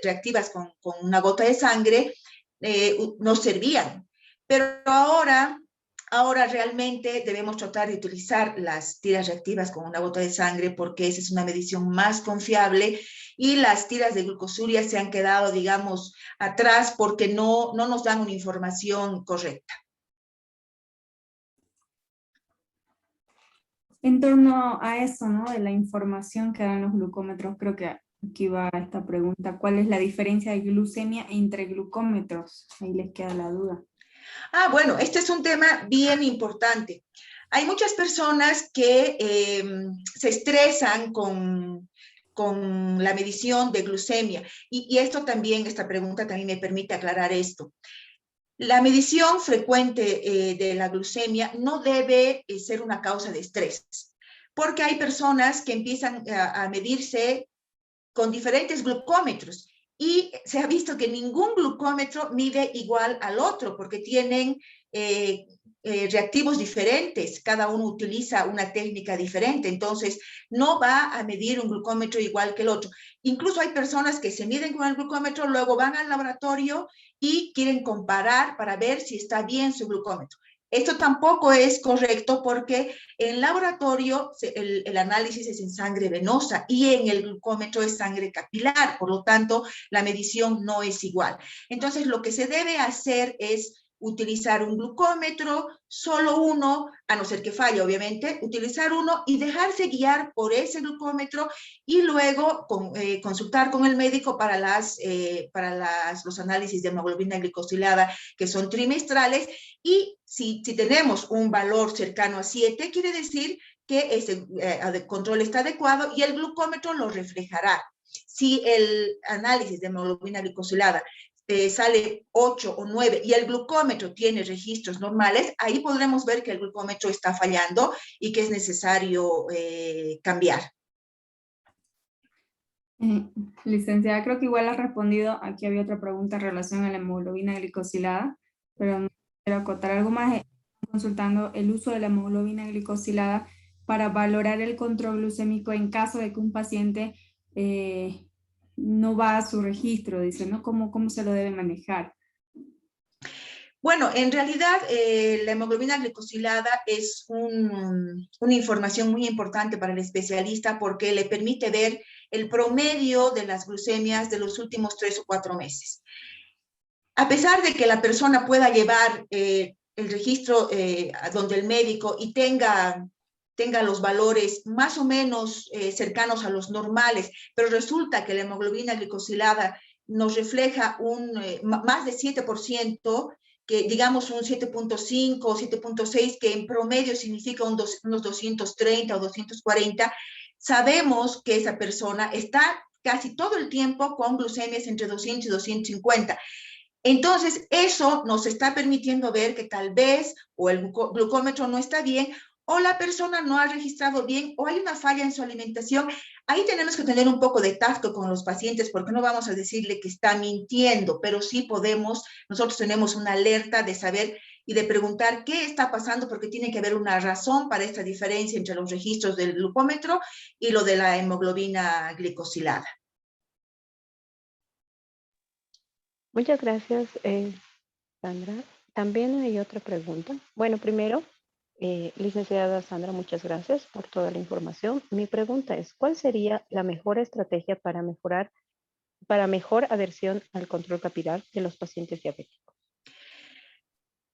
reactivas con una gota de sangre, nos servían. Pero ahora realmente debemos tratar de utilizar las tiras reactivas con una gota de sangre porque esa es una medición más confiable y las tiras de glucosuria se han quedado, digamos, atrás porque no nos dan una información correcta. En torno a eso, ¿no? De la información que dan los glucómetros, creo que aquí va esta pregunta. ¿Cuál es la diferencia de glucemia entre glucómetros? Ahí les queda la duda. Bueno, este es un tema bien importante. Hay muchas personas que se estresan con la medición de glucemia. Y esta pregunta también me permite aclarar esto. La medición frecuente de la glucemia no debe ser una causa de estrés, porque hay personas que empiezan a medirse con diferentes glucómetros y se ha visto que ningún glucómetro mide igual al otro, porque tienen reactivos diferentes, cada uno utiliza una técnica diferente, entonces no va a medir un glucómetro igual que el otro. Incluso hay personas que se miden con el glucómetro, luego van al laboratorio y quieren comparar para ver si está bien su glucómetro. Esto tampoco es correcto porque en laboratorio el análisis es en sangre venosa y en el glucómetro es sangre capilar, por lo tanto la medición no es igual. Entonces lo que se debe hacer es utilizar un glucómetro, solo uno, a no ser que falle, obviamente, utilizar uno y dejarse guiar por ese glucómetro y luego consultar con el médico para los análisis de hemoglobina glicosilada que son trimestrales y si tenemos un valor cercano a 7, quiere decir que ese control está adecuado y el glucómetro lo reflejará. Si el análisis de hemoglobina glicosilada sale 8 o 9 y el glucómetro tiene registros normales, ahí podremos ver que el glucómetro está fallando y que es necesario cambiar. Licenciada, creo que igual ha respondido. Aquí había otra pregunta en relación a la hemoglobina glicosilada, pero no quiero acotar algo más. Consultando el uso de la hemoglobina glicosilada para valorar el control glucémico en caso de que un paciente no va a su registro, dice, ¿no? ¿Cómo se lo debe manejar? Bueno, en realidad la hemoglobina glicosilada es una información muy importante para el especialista porque le permite ver el promedio de las glucemias de los últimos 3 o 4 meses. A pesar de que la persona pueda llevar el registro donde el médico y tenga los valores más o menos cercanos a los normales, pero resulta que la hemoglobina glicosilada nos refleja más de 7%, que digamos un 7.5 o 7.6, que en promedio significa unos 230 o 240, sabemos que esa persona está casi todo el tiempo con glucemias entre 200 y 250. Entonces, eso nos está permitiendo ver que tal vez o el glucómetro no está bien, o la persona no ha registrado bien, o hay una falla en su alimentación. Ahí tenemos que tener un poco de tacto con los pacientes, porque no vamos a decirle que está mintiendo, pero sí nosotros tenemos una alerta de saber y de preguntar qué está pasando, porque tiene que haber una razón para esta diferencia entre los registros del glucómetro y lo de la hemoglobina glicosilada. Muchas gracias, Sandra. También hay otra pregunta. Bueno, primero, licenciada Sandra, muchas gracias por toda la información. Mi pregunta es, ¿cuál sería la mejor estrategia para mejor adhesión al control capilar de los pacientes diabéticos?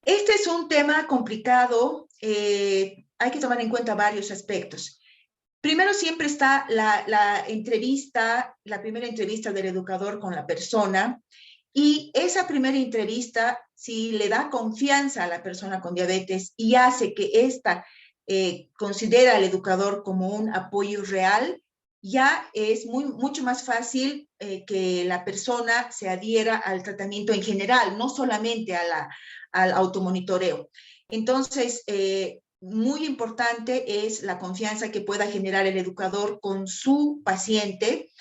Este es un tema complicado. Hay que tomar en cuenta varios aspectos. Primero siempre está la primera entrevista del educador con la persona. Y esa primera entrevista, si le da confianza a la persona con diabetes y hace que ésta considera al educador como un apoyo real, ya es mucho más fácil que la persona se adhiera al tratamiento en general, no solamente al automonitoreo. Entonces, muy importante es la confianza que pueda generar el educador con su paciente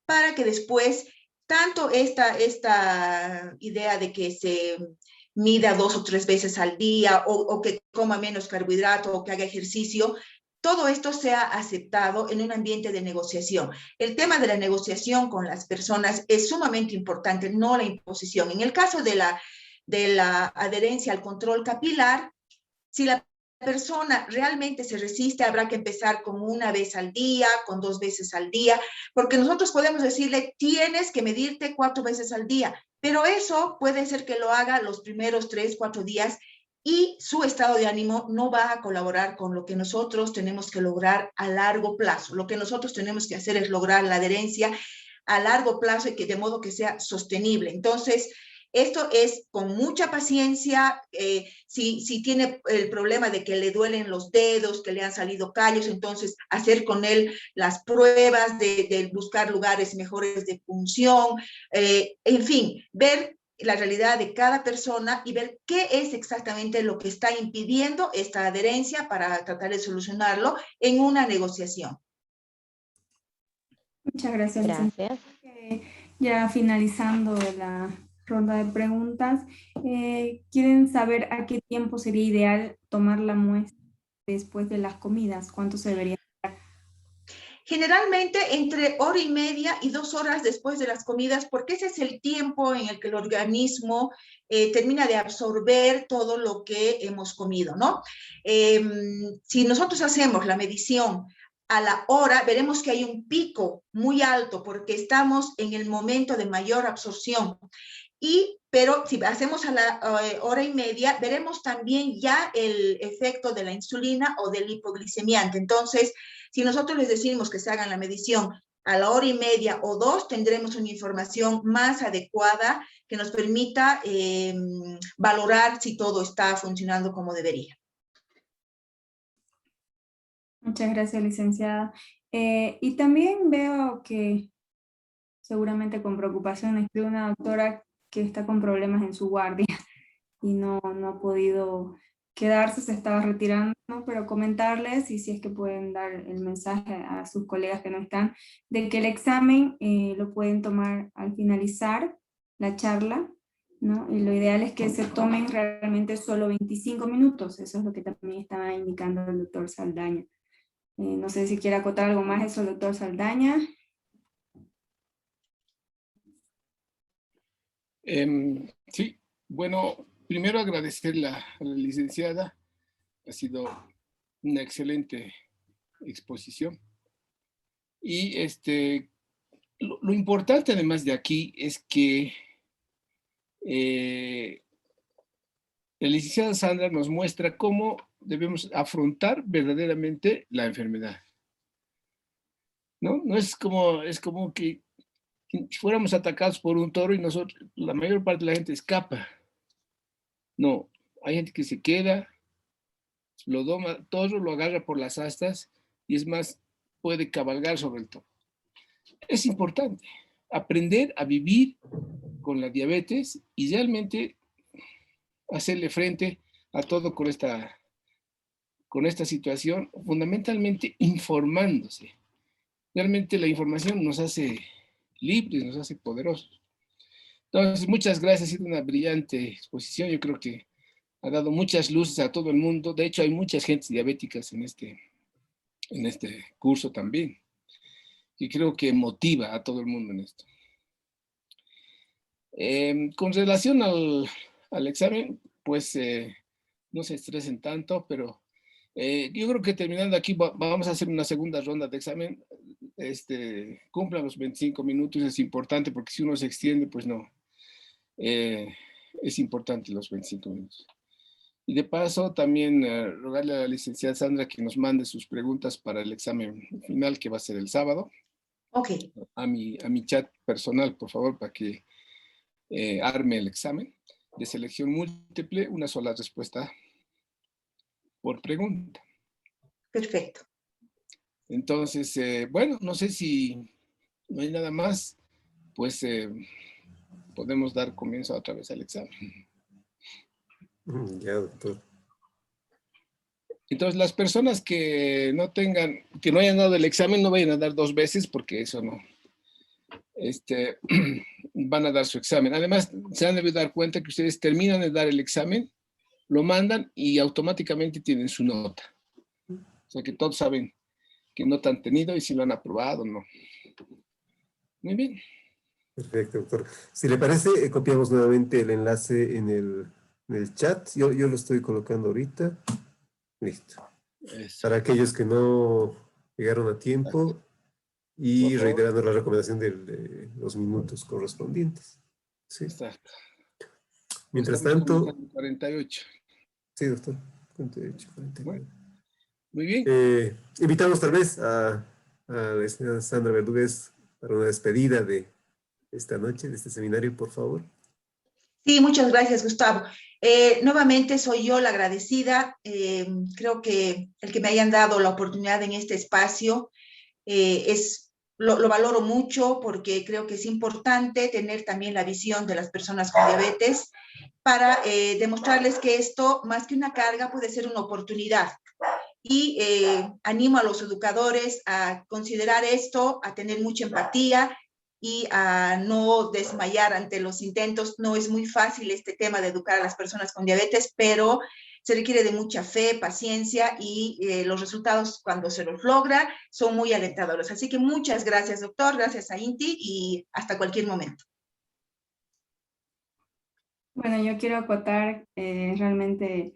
para que después tanto esta idea de que se mida 2 o 3 veces al día o que coma menos carbohidrato o que haga ejercicio, todo esto sea aceptado en un ambiente de negociación. El tema de la negociación con las personas es sumamente importante, no la imposición. En el caso de la adherencia al control capilar, si la persona realmente se resiste, habrá que empezar con 1 vez al día, con 2 veces al día, porque nosotros podemos decirle, tienes que medirte 4 veces al día, pero eso puede ser que lo haga los primeros 3, 4 días y su estado de ánimo no va a colaborar con lo que nosotros tenemos que lograr a largo plazo. Lo que nosotros tenemos que hacer es lograr la adherencia a largo plazo y que de modo que sea sostenible. Entonces, esto es con mucha paciencia. Si tiene el problema de que le duelen los dedos, que le han salido callos, entonces hacer con él las pruebas de buscar lugares mejores de punción, en fin, ver la realidad de cada persona y ver qué es exactamente lo que está impidiendo esta adherencia para tratar de solucionarlo en una negociación. Muchas gracias. Gracias. Ya finalizando ronda de preguntas. Quieren saber a qué tiempo sería ideal tomar la muestra después de las comidas. ¿Cuánto se debería? Generalmente entre 1h30 y 2 horas después de las comidas, porque ese es el tiempo en el que el organismo termina de absorber todo lo que hemos comido, ¿no? Si nosotros hacemos la medición a la hora, veremos que hay un pico muy alto porque estamos en el momento de mayor absorción. Pero si hacemos a la 1h30, veremos también ya el efecto de la insulina o del hipoglicemiante. Entonces, si nosotros les decimos que se hagan la medición a la 1h30 o 2, tendremos una información más adecuada que nos permita valorar si todo está funcionando como debería. Muchas gracias, licenciada. Y también veo que seguramente con preocupación escribe una doctora que está con problemas en su guardia y no ha podido quedarse, se estaba retirando, ¿no? Pero comentarles, y si es que pueden dar el mensaje a sus colegas que no están, de que el examen lo pueden tomar al finalizar la charla, ¿no? Y lo ideal es que se tomen realmente solo 25 minutos, eso es lo que también estaba indicando el doctor Saldaña. No sé si quiere acotar algo más eso, doctor Saldaña. Sí, bueno, primero agradecer a la licenciada, ha sido una excelente exposición. Y lo importante además de aquí es que la licenciada Sandra nos muestra cómo debemos afrontar verdaderamente la enfermedad. ¿No? No es como que fuéramos atacados por un toro y nosotros, la mayor parte de la gente escapa. No, hay gente que se queda, lo doma, todo lo agarra por las astas y es más, puede cabalgar sobre el toro. Es importante aprender a vivir con la diabetes y realmente hacerle frente a todo con esta situación, fundamentalmente informándose. Realmente la información nos hace libres, nos hace poderosos. Entonces, muchas gracias, ha sido una brillante exposición. Yo creo que ha dado muchas luces a todo el mundo. De hecho, hay muchas gentes diabéticas en este curso también. Y creo que motiva a todo el mundo en esto. Con relación al examen, pues no se estresen tanto, pero yo creo que terminando aquí vamos a hacer una segunda ronda de examen. Cumplan los 25 minutos, es importante porque si uno se extiende, pues no. Es importante los 25 minutos. Y de paso también rogarle a la licenciada Sandra que nos mande sus preguntas para el examen final que va a ser el sábado. Ok. A mi chat personal, por favor, para que arme el examen de selección múltiple, una sola respuesta por pregunta. Perfecto. Entonces, bueno, no sé si no hay nada más, pues podemos dar comienzo otra vez al examen. Ya, doctor. Entonces, las personas que no hayan dado el examen, no vayan a dar 2 veces, porque eso no. Van a dar su examen. Además, se han de dar cuenta que ustedes terminan de dar el examen, lo mandan y automáticamente tienen su nota. O sea que todos saben qué nota han tenido y si lo han aprobado o no. Muy bien. Perfecto, doctor. Si le parece, copiamos nuevamente el enlace en el chat. Yo lo estoy colocando ahorita. Listo. Eso. Para aquellos que no llegaron a tiempo y reiterando la recomendación de los minutos correspondientes. Sí. Exacto. Mientras tanto... 48. Sí, doctor. 48, 49. Bueno, muy bien. Invitamos tal vez a la señora Sandra Verdúguez para una despedida de esta noche, de este seminario, por favor. Sí, muchas gracias, Gustavo. Nuevamente soy yo la agradecida. Creo que el que me hayan dado la oportunidad en este espacio lo valoro mucho porque creo que es importante tener también la visión de las personas con diabetes para demostrarles que esto, más que una carga, puede ser una oportunidad. Y animo a los educadores a considerar esto, a tener mucha empatía y a no desmayar ante los intentos. No es muy fácil este tema de educar a las personas con diabetes, pero se requiere de mucha fe, paciencia y los resultados cuando se los logra son muy alentadores. Así que muchas gracias, doctor, gracias a Inti y hasta cualquier momento. Bueno, yo quiero acotar, realmente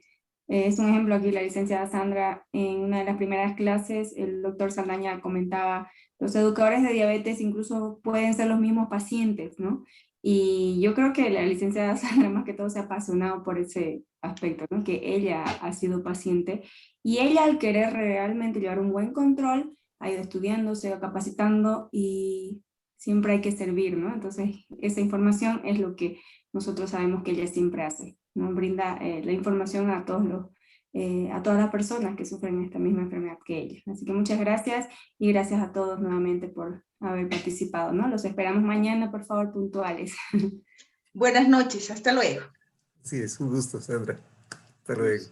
es un ejemplo aquí la licenciada Sandra, en una de las primeras clases el doctor Saldaña comentaba, los educadores de diabetes incluso pueden ser los mismos pacientes, ¿no? Y yo creo que la licenciada Sandra más que todo se ha apasionado por ese aspecto, ¿no? Que ella ha sido paciente y ella al querer realmente llevar un buen control, ha ido estudiando, se ha ido capacitando y siempre hay que servir, ¿no? Entonces esa información es lo que nosotros sabemos que ella siempre hace, ¿no? Brinda la información a a todas las personas que sufren esta misma enfermedad que ella. Así que muchas gracias y gracias a todos nuevamente por haber participado, ¿no? Los esperamos mañana, por favor, puntuales. Buenas noches, hasta luego. Sí, es un gusto, Sandra. Hasta luego.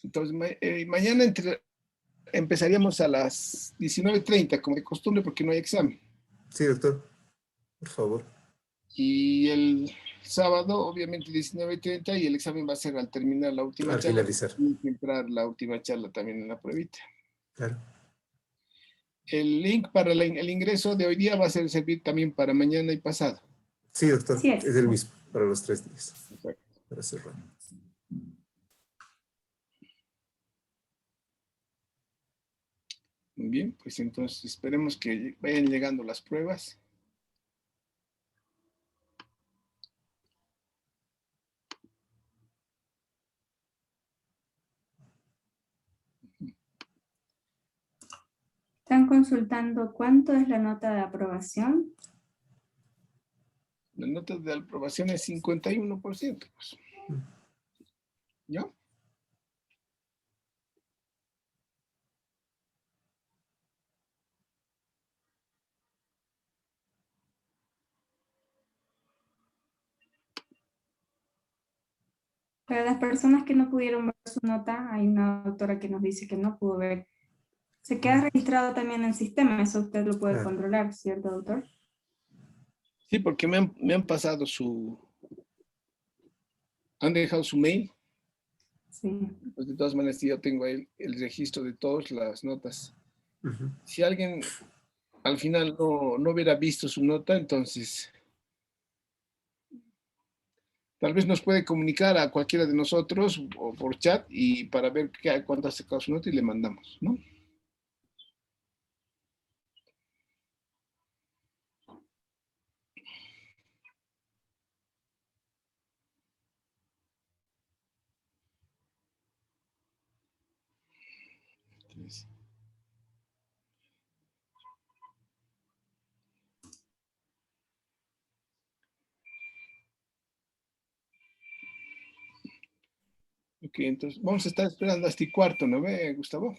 Entonces, mañana empezaríamos a las 19:30, como de costumbre, porque no hay examen. Sí, doctor, por favor. Y el sábado, obviamente, 19:30, y el examen va a ser al terminar la última Al charla. finalizar. Tiene que entrar la última charla también en la pruebita. Claro. El link para el ingreso de hoy día va a servir también para mañana y pasado. Sí, doctor, Así es es. el mismo para los 3 días. Exacto. Para cerrar. Muy bien, pues entonces esperemos que vayan llegando las pruebas. Están consultando cuánto es la nota de aprobación. La nota de aprobación es 51%. Pues. ¿Ya? Para las personas que no pudieron ver su nota, hay una doctora que nos dice que no pudo ver. Se queda registrado también en el sistema, eso usted lo puede Claro. controlar, ¿cierto, doctor? Sí, porque me han pasado han dejado su mail. Sí. Pues de todas maneras, yo tengo ahí el registro de todas las notas. Ujú. Si alguien al final no hubiera visto su nota, entonces tal vez nos puede comunicar a cualquiera de nosotros o por chat y para ver cuánto ha sacado su nota y le mandamos, ¿no? Entonces, ok, entonces vamos a estar esperando hasta el cuarto, ¿no ve, Gustavo?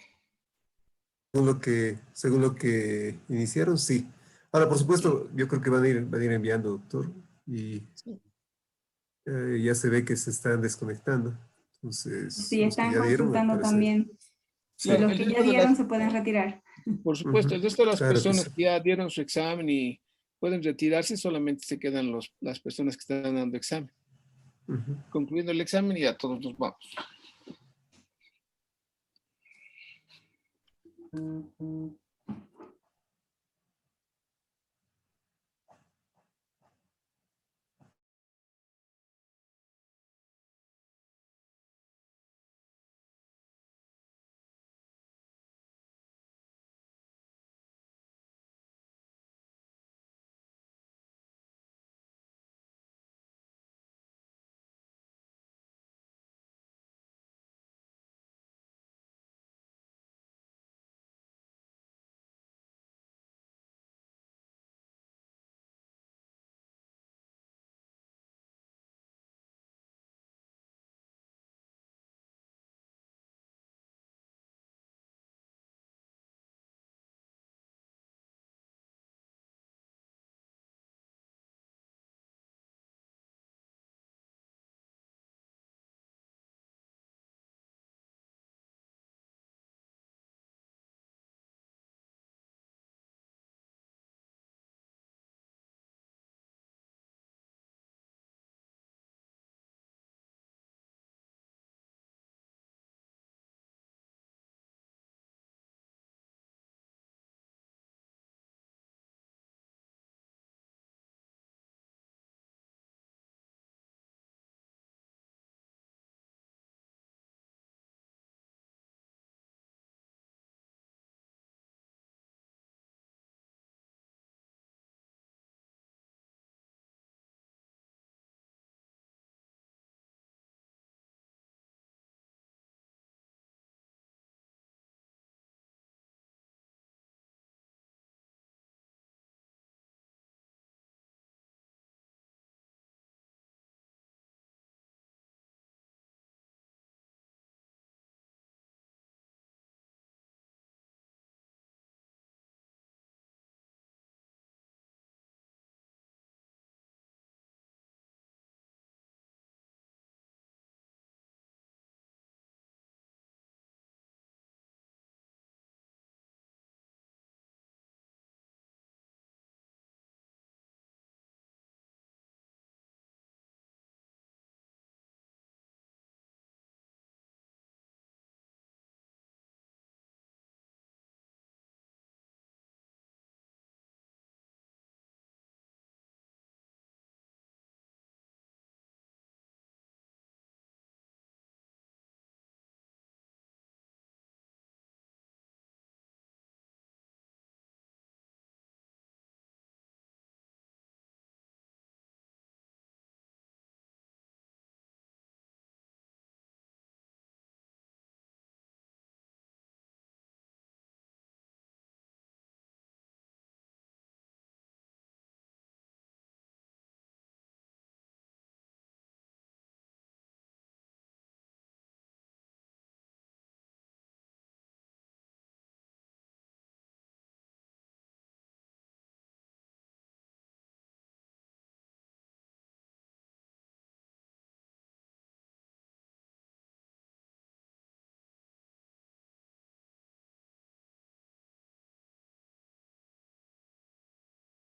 Según lo que iniciaron, sí. Ahora, por supuesto, yo creo que van a ir enviando, doctor, y ya se ve que se están desconectando. Entonces, Sí, los que están ya dieron, al consultando parecer. también. Sí, Y los el que ya resto de dieron se pueden retirar. por supuesto, el resto de las Claro que personas sí. que ya dieron su examen y pueden retirarse, solamente se quedan las personas que están dando examen. Ujú. Concluyendo el examen y ya todos nos vamos.